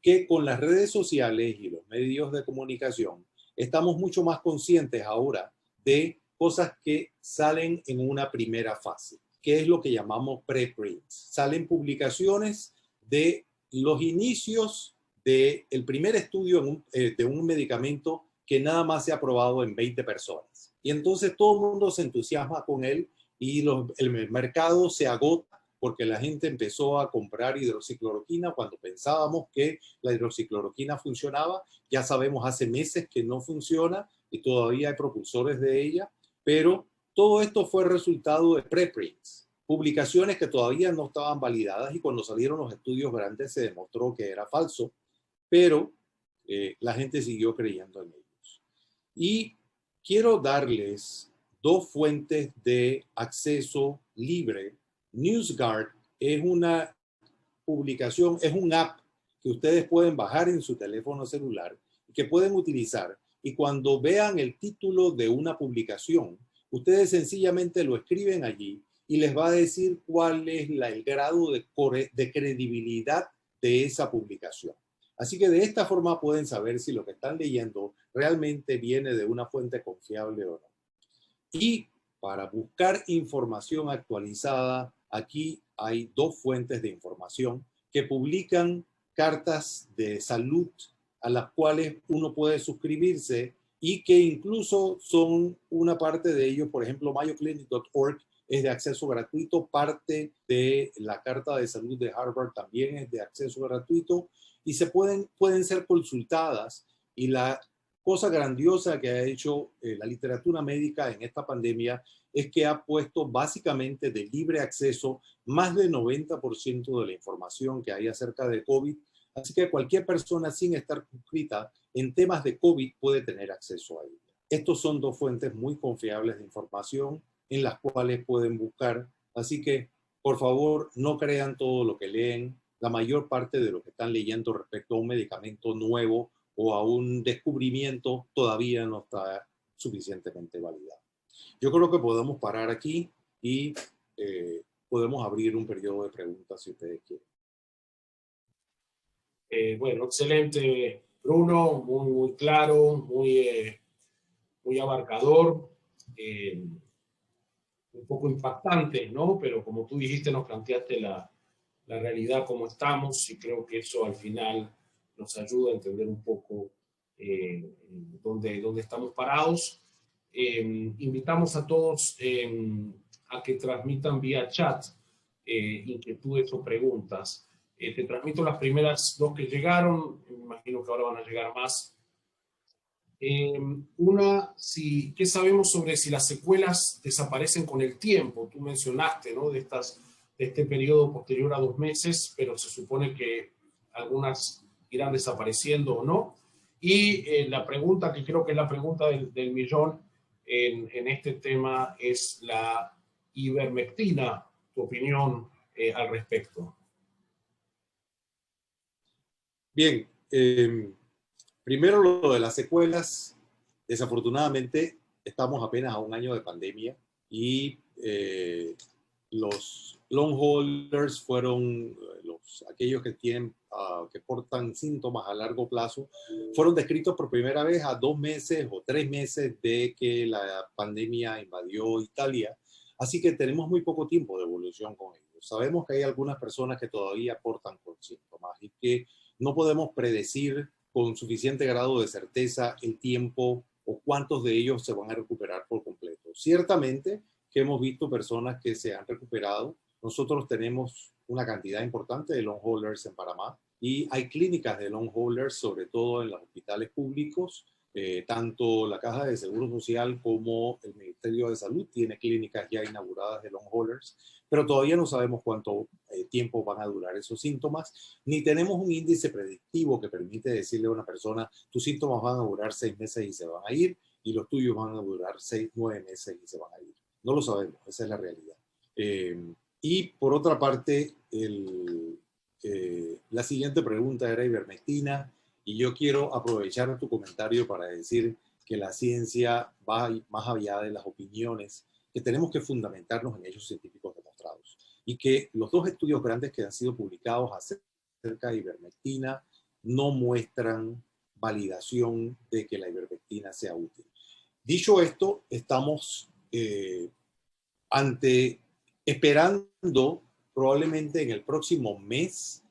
Que con las redes sociales y los medios de comunicación estamos mucho más conscientes ahora de cosas que salen en una primera fase, que es lo que llamamos preprints. Salen publicaciones de los inicios del primer estudio de un medicamento que nada más se ha probado en 20 personas. Y entonces todo el mundo se entusiasma con él y el mercado se agota porque la gente empezó a comprar hidroxicloroquina cuando pensábamos que la hidroxicloroquina funcionaba. Ya sabemos hace meses que no funciona y todavía hay propulsores de ella, pero todo esto fue resultado de preprints, publicaciones que todavía no estaban validadas, y cuando salieron los estudios grandes se demostró que era falso, pero la gente siguió creyendo en ellos. Y quiero darles dos fuentes de acceso libre. NewsGuard es una publicación, es un app que ustedes pueden bajar en su teléfono celular y que pueden utilizar. Y cuando vean el título de una publicación, ustedes sencillamente lo escriben allí y les va a decir cuál es el grado de credibilidad de esa publicación. Así que de esta forma pueden saber si lo que están leyendo realmente viene de una fuente confiable o no. Y para buscar información actualizada, aquí hay dos fuentes de información que publican cartas de salud a las cuales uno puede suscribirse y que incluso son una parte de ellos. Por ejemplo, mayoclinic.org es de acceso gratuito, parte de la Carta de Salud de Harvard también es de acceso gratuito y pueden ser consultadas. Y la cosa grandiosa que ha hecho la literatura médica en esta pandemia es que ha puesto básicamente de libre acceso más del 90% de la información que hay acerca de COVID. Así que cualquier persona sin estar suscrita en temas de COVID puede tener acceso a ella. Estos son dos fuentes muy confiables de información en las cuales pueden buscar. Así que, por favor, no crean todo lo que leen. La mayor parte de lo que están leyendo respecto a un medicamento nuevo o a un descubrimiento todavía no está suficientemente validado. Yo creo que podemos parar aquí y podemos abrir un periodo de preguntas si ustedes quieren. Bueno, excelente, Bruno, muy claro, muy abarcador, un poco impactante, ¿no? Pero como tú dijiste, nos planteaste la realidad como estamos, y creo que eso al final nos ayuda a entender un poco dónde estamos parados. Invitamos a todos a que transmitan vía chat inquietudes o preguntas. Te transmito las primeras dos que llegaron, me imagino que ahora van a llegar más. ¿Qué sabemos sobre si las secuelas desaparecen con el tiempo? Tú mencionaste, ¿no?, de este periodo posterior a 2 meses, pero se supone que algunas irán desapareciendo o no. Y la pregunta, que creo que es la pregunta del millón en este tema, es la ivermectina. Tu opinión al respecto. Bien, primero lo de las secuelas. Desafortunadamente, estamos apenas a un año de pandemia y los long haulers fueron aquellos que que portan síntomas a largo plazo, fueron descritos por primera vez a 2 meses o 3 meses de que la pandemia invadió Italia. Así que tenemos muy poco tiempo de evolución con ellos. Sabemos que hay algunas personas que todavía portan con síntomas y que no podemos predecir con suficiente grado de certeza el tiempo o cuántos de ellos se van a recuperar por completo. Ciertamente que hemos visto personas que se han recuperado. Nosotros tenemos una cantidad importante de long haulers en Panamá y hay clínicas de long haulers, sobre todo en los hospitales públicos, Tanto la Caja de Seguro Social como el Ministerio de Salud tiene clínicas ya inauguradas de long haulers, pero todavía no sabemos cuánto tiempo van a durar esos síntomas, ni tenemos un índice predictivo que permite decirle a una persona, tus síntomas van a durar 6 meses y se van a ir, y los tuyos van a durar 6, 9 meses y se van a ir. No lo sabemos, esa es la realidad. Y por otra parte, la siguiente pregunta era ivermectina, y yo quiero aprovechar tu comentario para decir que la ciencia va más allá de las opiniones, que tenemos que fundamentarnos en hechos científicos demostrados, y que los dos estudios grandes que han sido publicados acerca de ivermectina no muestran validación de que la ivermectina sea útil. Dicho esto, estamos esperando probablemente en el próximo mes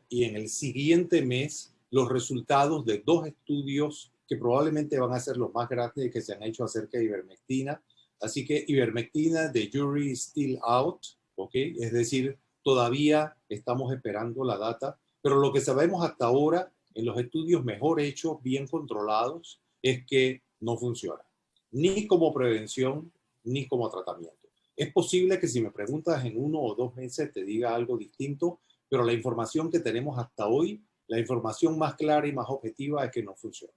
y en el siguiente mes los resultados de dos estudios que probablemente van a ser los más grandes que se han hecho acerca de ivermectina. Así que ivermectina, the jury is still out, ¿ok? Es decir, todavía estamos esperando la data, pero lo que sabemos hasta ahora en los estudios mejor hechos, bien controlados, es que no funciona, ni como prevención, ni como tratamiento. Es posible que si me preguntas en 1 o 2 meses te diga algo distinto, pero la información que tenemos hasta hoy, la información más clara y más objetiva es que no funciona.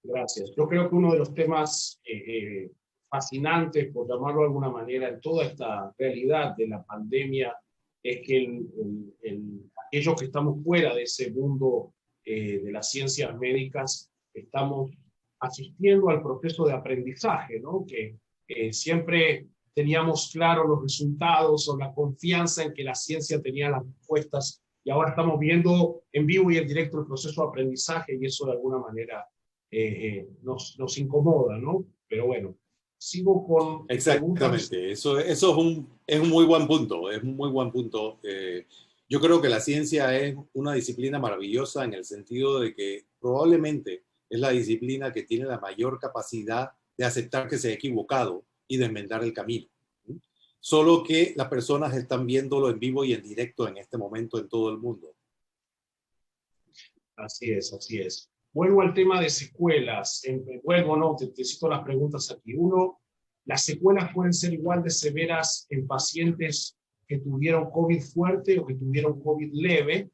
Gracias. Yo creo que uno de los temas fascinantes, por llamarlo de alguna manera, en toda esta realidad de la pandemia, es que aquellos que estamos fuera de ese mundo de las ciencias médicas, estamos asistiendo al proceso de aprendizaje, ¿no? Que siempre teníamos claros los resultados o la confianza en que la ciencia tenía las respuestas, y ahora estamos viendo en vivo y en directo el proceso de aprendizaje, y eso de alguna manera nos incomoda, ¿no? Pero bueno, sigo con Exactamente, eso es un muy buen punto, es un muy buen punto. Yo creo que la ciencia es una disciplina maravillosa en el sentido de que probablemente es la disciplina que tiene la mayor capacidad de aceptar que se ha equivocado y de enmendar el camino. Solo que las personas están viéndolo en vivo y en directo en este momento en todo el mundo. Así es, así es. Vuelvo al tema de secuelas. Vuelvo, no, te cito las preguntas aquí. Uno, las secuelas pueden ser igual de severas en pacientes que tuvieron COVID fuerte o que tuvieron COVID leve.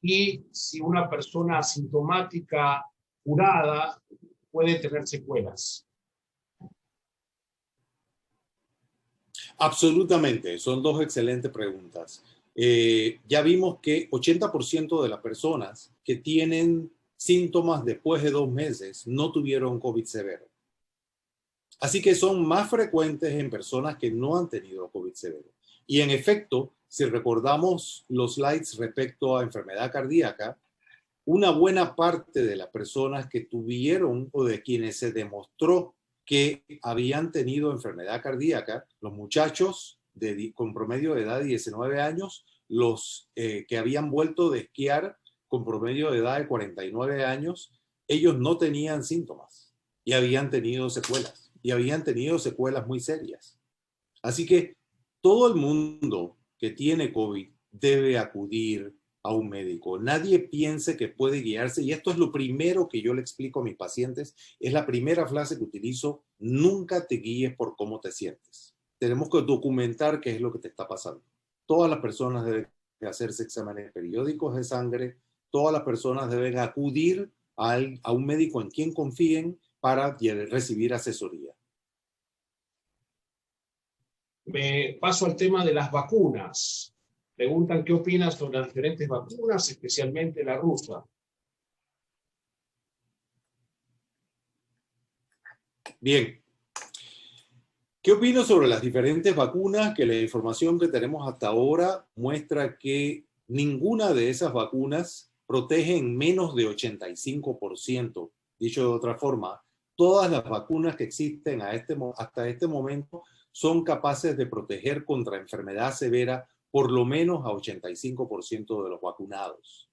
Y si una persona asintomática curada puede tener secuelas. Absolutamente, son dos excelentes preguntas. Ya vimos que 80% de las personas que tienen síntomas después de 2 meses no tuvieron COVID severo. Así que son más frecuentes en personas que no han tenido COVID severo. Y en efecto, si recordamos los slides respecto a enfermedad cardíaca, una buena parte de las personas que tuvieron o de quienes se demostró que habían tenido enfermedad cardíaca, los muchachos con promedio de edad de 19 años, los que habían vuelto de esquiar con promedio de edad de 49 años, ellos no tenían síntomas y habían tenido secuelas, y habían tenido secuelas muy serias. Así que todo el mundo que tiene COVID debe acudir a un médico. Nadie piense que puede guiarse, y esto es lo primero que yo le explico a mis pacientes, es la primera frase que utilizo: nunca te guíes por cómo te sientes. Tenemos que documentar qué es lo que te está pasando. Todas las personas deben hacerse exámenes periódicos de sangre, todas las personas deben acudir a un médico en quien confíen para recibir asesoría. Me paso al tema de las vacunas. Preguntan qué opinas sobre las diferentes vacunas, especialmente la rusa. Bien. ¿Qué opino sobre las diferentes vacunas? Que la información que tenemos hasta ahora muestra que ninguna de esas vacunas protege en menos de 85%. Dicho de otra forma, todas las vacunas que existen hasta este momento son capaces de proteger contra enfermedad severa por lo menos a 85% de los vacunados,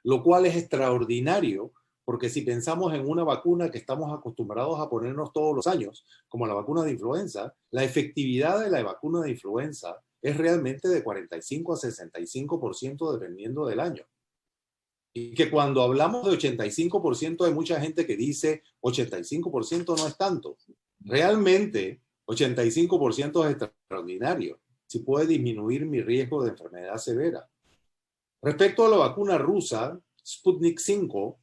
lo cual es extraordinario, porque si pensamos en una vacuna que estamos acostumbrados a ponernos todos los años, como la vacuna de influenza, la efectividad de la vacuna de influenza es realmente de 45 a 65% dependiendo del año. Y que cuando hablamos de 85%, hay mucha gente que dice 85% no es tanto. Realmente, 85% es extraordinario. Si puede disminuir mi riesgo de enfermedad severa. Respecto a la vacuna rusa, Sputnik 5,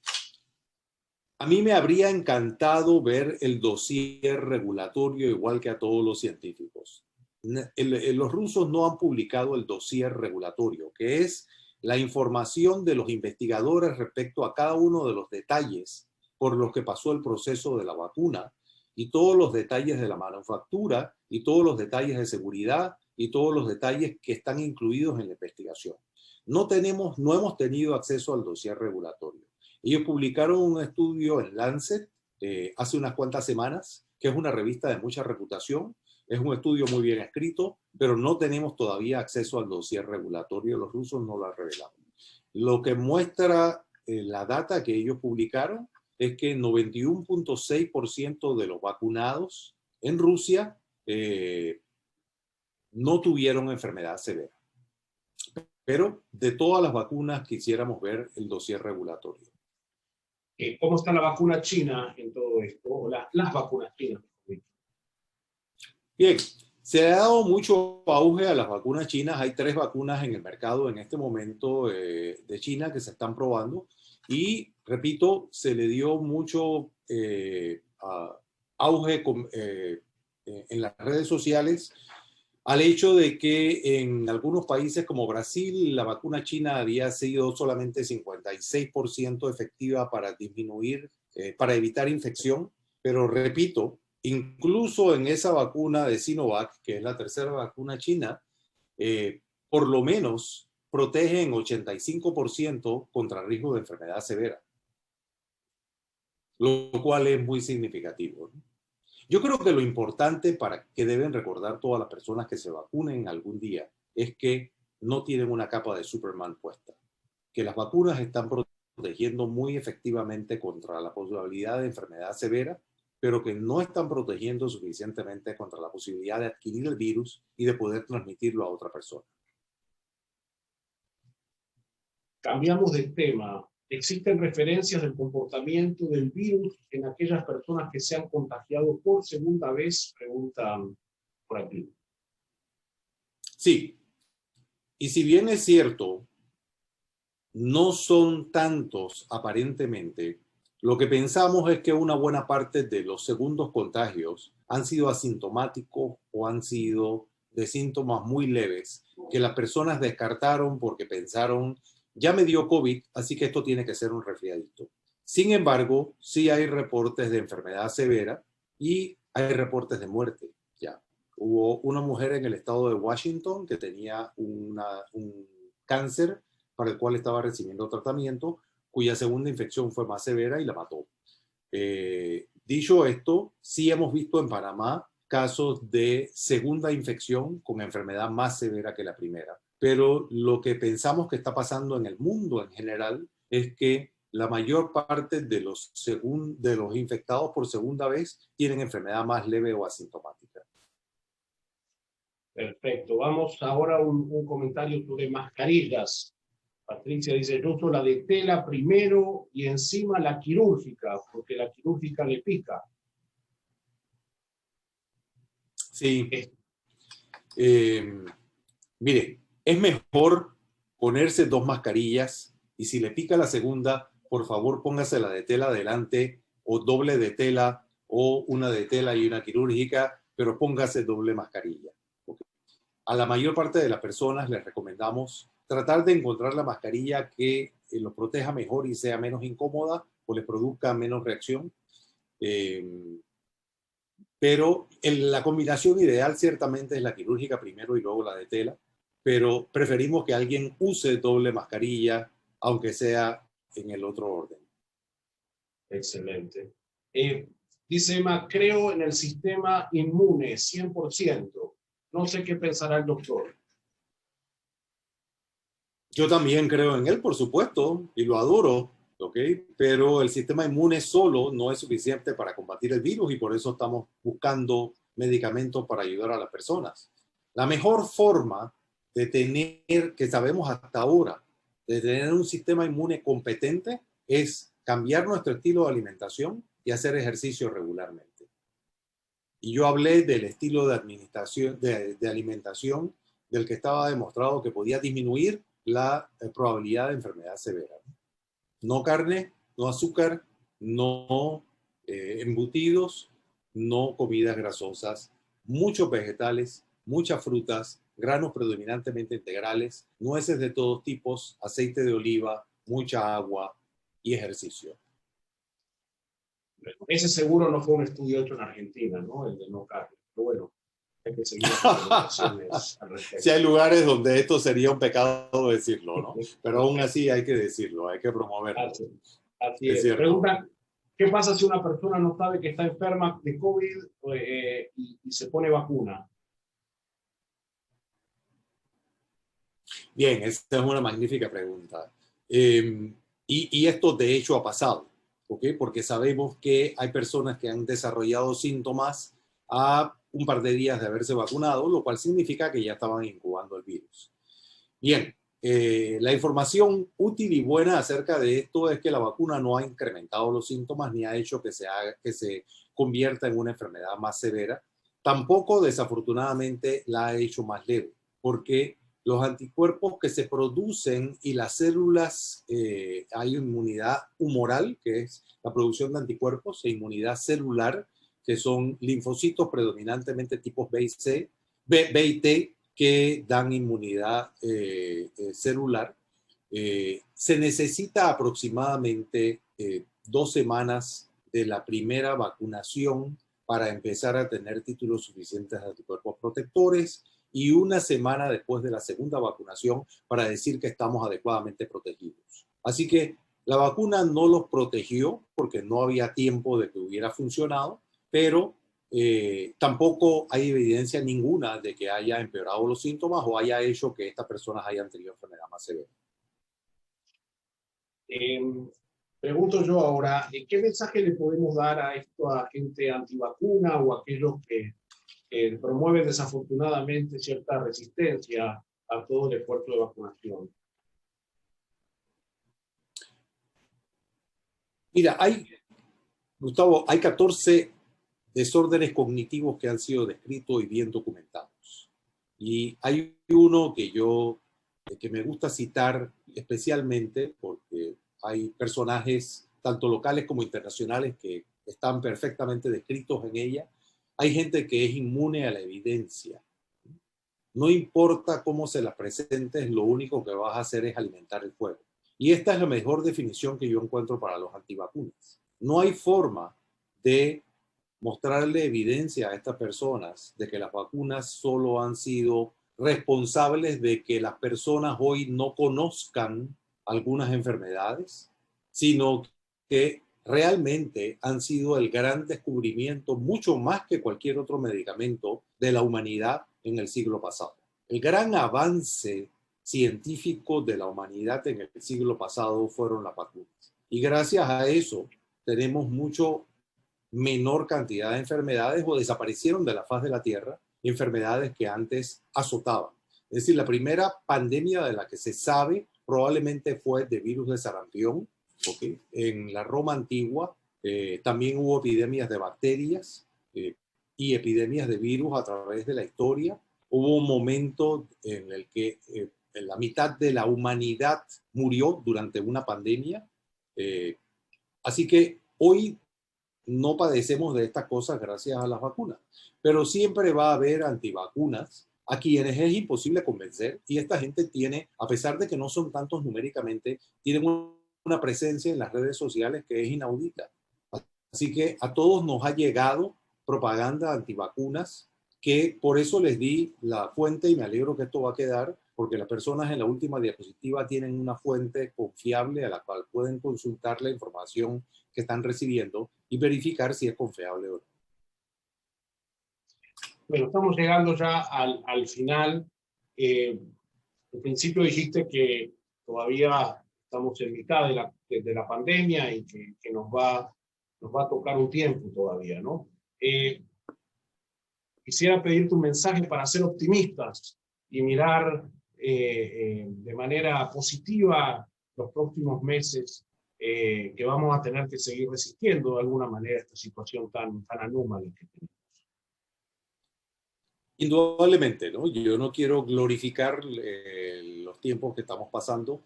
a mí me habría encantado ver el dossier regulatorio igual que a todos los científicos. Los rusos no han publicado el dossier regulatorio, que es la información de los investigadores respecto a cada uno de los detalles por los que pasó el proceso de la vacuna y todos los detalles de la manufactura y todos los detalles de seguridad y todos los detalles que están incluidos en la investigación. No hemos tenido acceso al dossier regulatorio. Ellos publicaron un estudio en Lancet hace unas cuantas semanas, que es una revista de mucha reputación. Es un estudio muy bien escrito, pero no tenemos todavía acceso al dossier regulatorio. Los rusos no lo han revelado. Lo que muestra la data que ellos publicaron es que 91.6% de los vacunados en Rusia no tuvieron enfermedad severa. Pero de todas las vacunas quisiéramos ver el dossier regulatorio. ¿Cómo está la vacuna china en todo esto? O las vacunas chinas. Bien, se ha dado mucho auge a las vacunas chinas. Hay 3 vacunas en el mercado en este momento de China que se están probando. Y, repito, se le dio mucho auge en las redes sociales al hecho de que en algunos países como Brasil la vacuna china había sido solamente 56% efectiva para disminuir, para evitar infección. Pero repito, incluso en esa vacuna de Sinovac, que es la tercera vacuna china, por lo menos protege en 85% contra riesgo de enfermedad severa, lo cual es muy significativo, ¿no? Yo creo que lo importante para que deben recordar todas las personas que se vacunen algún día es que no tienen una capa de Superman puesta, que las vacunas están protegiendo muy efectivamente contra la posibilidad de enfermedad severa, pero que no están protegiendo suficientemente contra la posibilidad de adquirir el virus y de poder transmitirlo a otra persona. Cambiamos de tema. ¿Existen referencias del comportamiento del virus en aquellas personas que se han contagiado por segunda vez? Preguntan por aquí. Sí, y si bien es cierto, no son tantos aparentemente, lo que pensamos es que una buena parte de los segundos contagios han sido asintomáticos o han sido de síntomas muy leves que las personas descartaron porque pensaron, ya me dio COVID, así que esto tiene que ser un resfriadito. Sin embargo, sí hay reportes de enfermedad severa y hay reportes de muerte. Ya hubo una mujer en el estado de Washington que tenía un cáncer para el cual estaba recibiendo tratamiento, cuya segunda infección fue más severa y la mató. Dicho esto, sí hemos visto en Panamá casos de segunda infección con enfermedad más severa que la primera. Pero lo que pensamos que está pasando en el mundo en general es que la mayor parte de los infectados por segunda vez tienen enfermedad más leve o asintomática. Perfecto. Vamos ahora a un comentario sobre mascarillas. Patricia dice, yo uso la de tela primero y encima la quirúrgica, porque la quirúrgica le pica. Sí. Mire, es mejor ponerse 2 mascarillas y si le pica la segunda, por favor póngase la de tela adelante o doble de tela o una de tela y una quirúrgica, pero póngase doble mascarilla. Okay. A la mayor parte de las personas les recomendamos tratar de encontrar la mascarilla que los proteja mejor y sea menos incómoda o les produzca menos reacción. Pero la combinación ideal ciertamente es la quirúrgica primero y luego la de tela, pero preferimos que alguien use doble mascarilla, aunque sea en el otro orden. Excelente. Dice Emma, creo en el sistema inmune 100%. No sé qué pensará el doctor. Yo también creo en él, por supuesto, y lo adoro, ¿ok? Pero el sistema inmune solo no es suficiente para combatir el virus y por eso estamos buscando medicamentos para ayudar a las personas. La mejor forma de tener, que sabemos hasta ahora, de tener un sistema inmune competente es cambiar nuestro estilo de alimentación y hacer ejercicio regularmente. Y yo hablé del estilo de administración, de alimentación del que estaba demostrado que podía disminuir la probabilidad de enfermedad severa. No carne, no azúcar, no embutidos, no comidas grasosas, muchos vegetales, muchas frutas, granos predominantemente integrales, nueces de todos tipos, aceite de oliva, mucha agua y ejercicio. Ese seguro no fue un estudio hecho en Argentina, ¿no? El de no carne. Pero bueno, hay que seguir las recomendaciones al respecto. Sí hay lugares donde esto sería un pecado decirlo, ¿no? Pero aún así hay que decirlo, hay que promoverlo. Así es. Pregunta, ¿qué pasa si una persona no sabe que está enferma de COVID y se pone vacuna? Bien, esta es una magnífica pregunta. Y esto de hecho ha pasado, ¿ok? Porque sabemos que hay personas que han desarrollado síntomas a un par de días de haberse vacunado, lo cual significa que ya estaban incubando el virus. Bien, la información útil y buena acerca de esto es que la vacuna no ha incrementado los síntomas ni ha hecho que se convierta en una enfermedad más severa. Tampoco, desafortunadamente, la ha hecho más leve, porque los anticuerpos que se producen y las células, hay inmunidad humoral, que es la producción de anticuerpos, e inmunidad celular, que son linfocitos predominantemente tipos B y T, que dan inmunidad celular. Se necesita aproximadamente 2 semanas de la primera vacunación para empezar a tener títulos suficientes de anticuerpos protectores y 1 semana después de la segunda vacunación para decir que estamos adecuadamente protegidos. Así que la vacuna no los protegió porque no había tiempo de que hubiera funcionado, pero tampoco hay evidencia ninguna de que haya empeorado los síntomas o haya hecho que estas personas hayan tenido enfermedad más severa. Pregunto yo ahora, ¿qué mensaje le podemos dar a esto a gente antivacuna o a aquellos que promueven desafortunadamente cierta resistencia a todo el esfuerzo de vacunación? Mira, Gustavo, hay 14 desórdenes cognitivos que han sido descritos y bien documentados. Y hay uno que me gusta citar especialmente porque hay personajes tanto locales como internacionales que están perfectamente descritos en ella. Hay gente que es inmune a la evidencia. No importa cómo se la presentes, lo único que vas a hacer es alimentar el fuego. Y esta es la mejor definición que yo encuentro para los antivacunas. No hay forma de mostrarle evidencia a estas personas de que las vacunas solo han sido responsables de que las personas hoy no conozcan algunas enfermedades, sino que realmente han sido el gran descubrimiento, mucho más que cualquier otro medicamento de la humanidad en el siglo pasado. El gran avance científico de la humanidad en el siglo pasado fueron las vacunas. Y gracias a eso tenemos mucho menor cantidad de enfermedades o desaparecieron de la faz de la Tierra enfermedades que antes azotaban. Es decir, la primera pandemia de la que se sabe probablemente fue de virus de sarampión, ¿okay? En la Roma antigua también hubo epidemias de bacterias y epidemias de virus a través de la historia. Hubo un momento en el que la mitad de la humanidad murió durante una pandemia. Así que hoy no padecemos de estas cosas gracias a las vacunas, pero siempre va a haber antivacunas a quienes es imposible convencer y esta gente tiene, a pesar de que no son tantos numéricamente, tienen una presencia en las redes sociales que es inaudita. Así que a todos nos ha llegado propaganda antivacunas, que por eso les di la fuente y me alegro que esto va a quedar, porque las personas en la última diapositiva tienen una fuente confiable a la cual pueden consultar la información que están recibiendo y verificar si es confiable o no. Bueno, estamos llegando ya al final. Al principio dijiste que todavía estamos en mitad de la pandemia y que nos va a tocar un tiempo todavía, ¿no? Quisiera pedirte un mensaje para ser optimistas y mirar de manera positiva los próximos meses, que vamos a tener que seguir resistiendo de alguna manera esta situación tan anómala que tenemos. Indudablemente, ¿no? Yo no quiero glorificar los tiempos que estamos pasando.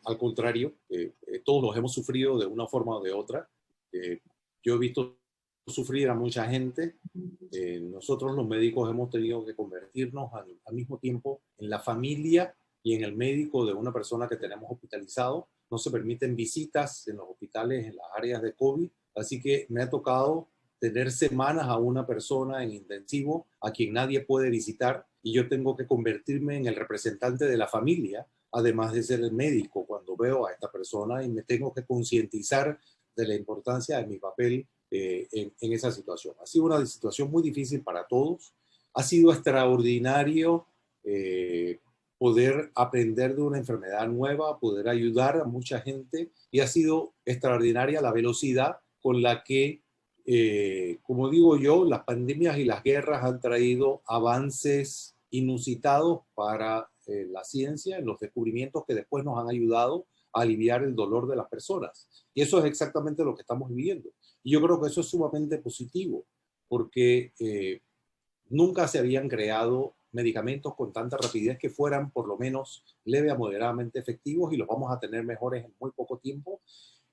Al contrario, todos los hemos sufrido de una forma o de otra. Yo he visto sufrir a mucha gente. Nosotros los médicos hemos tenido que convertirnos al mismo tiempo en la familia y en el médico de una persona que tenemos hospitalizado. No se permiten visitas en los hospitales, en las áreas de COVID. Así que me ha tocado tener semanas a una persona en intensivo a quien nadie puede visitar, y yo tengo que convertirme en el representante de la familia, además de ser el médico, cuando veo a esta persona, y me tengo que concientizar de la importancia de mi papel en esa situación. Ha sido una situación muy difícil para todos. Ha sido extraordinario poder aprender de una enfermedad nueva, poder ayudar a mucha gente, y ha sido extraordinaria la velocidad con la que como digo yo, las pandemias y las guerras han traído avances inusitados para la ciencia, en los descubrimientos que después nos han ayudado a aliviar el dolor de las personas. Y eso es exactamente lo que estamos viviendo. Y yo creo que eso es sumamente positivo, porque nunca se habían creado medicamentos con tanta rapidez que fueran por lo menos leve a moderadamente efectivos, y los vamos a tener mejores en muy poco tiempo.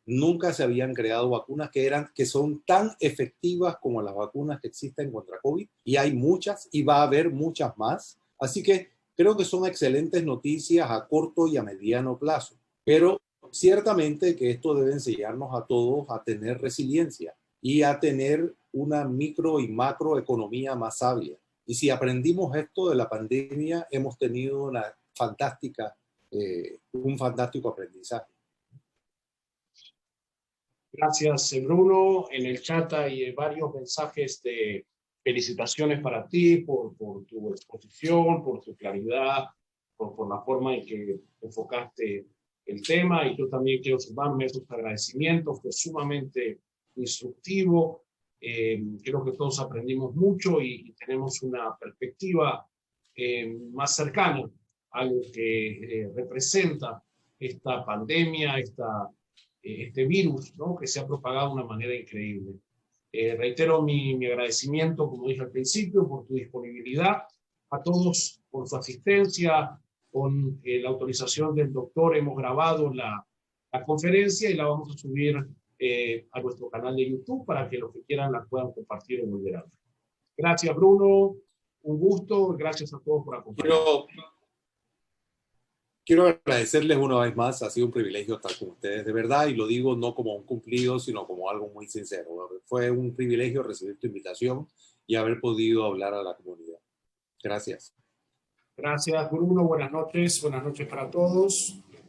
Nunca se habían creado vacunas que son tan efectivas como las vacunas que existen contra COVID, y hay muchas y va a haber muchas más. Así que creo que son excelentes noticias a corto y a mediano plazo. Pero ciertamente que esto debe enseñarnos a todos a tener resiliencia y a tener una micro y macroeconomía más sabia. Y si aprendimos esto de la pandemia, hemos tenido un fantástico aprendizaje. Gracias, Bruno. En el chat hay varios mensajes de felicitaciones para ti por tu exposición, por tu claridad, por la forma en que enfocaste el tema. Y yo también quiero sumarme a esos agradecimientos. Fue sumamente instructivo. Creo que todos aprendimos mucho y tenemos una perspectiva más cercana a lo que representa esta pandemia, este virus, ¿no?, que se ha propagado de una manera increíble. Reitero mi agradecimiento, como dije al principio, por tu disponibilidad, a todos por su asistencia. Con la autorización del doctor hemos grabado la conferencia y la vamos a subir a nuestro canal de YouTube para que los que quieran la puedan compartir o volver a ver. Gracias, Bruno. Un gusto. Gracias a todos por acompañarnos. Quiero agradecerles una vez más. Ha sido un privilegio estar con ustedes, de verdad, y lo digo no como un cumplido, sino como algo muy sincero. Fue un privilegio recibir tu invitación y haber podido hablar a la comunidad. Gracias. Gracias, Bruno. Buenas noches para todos.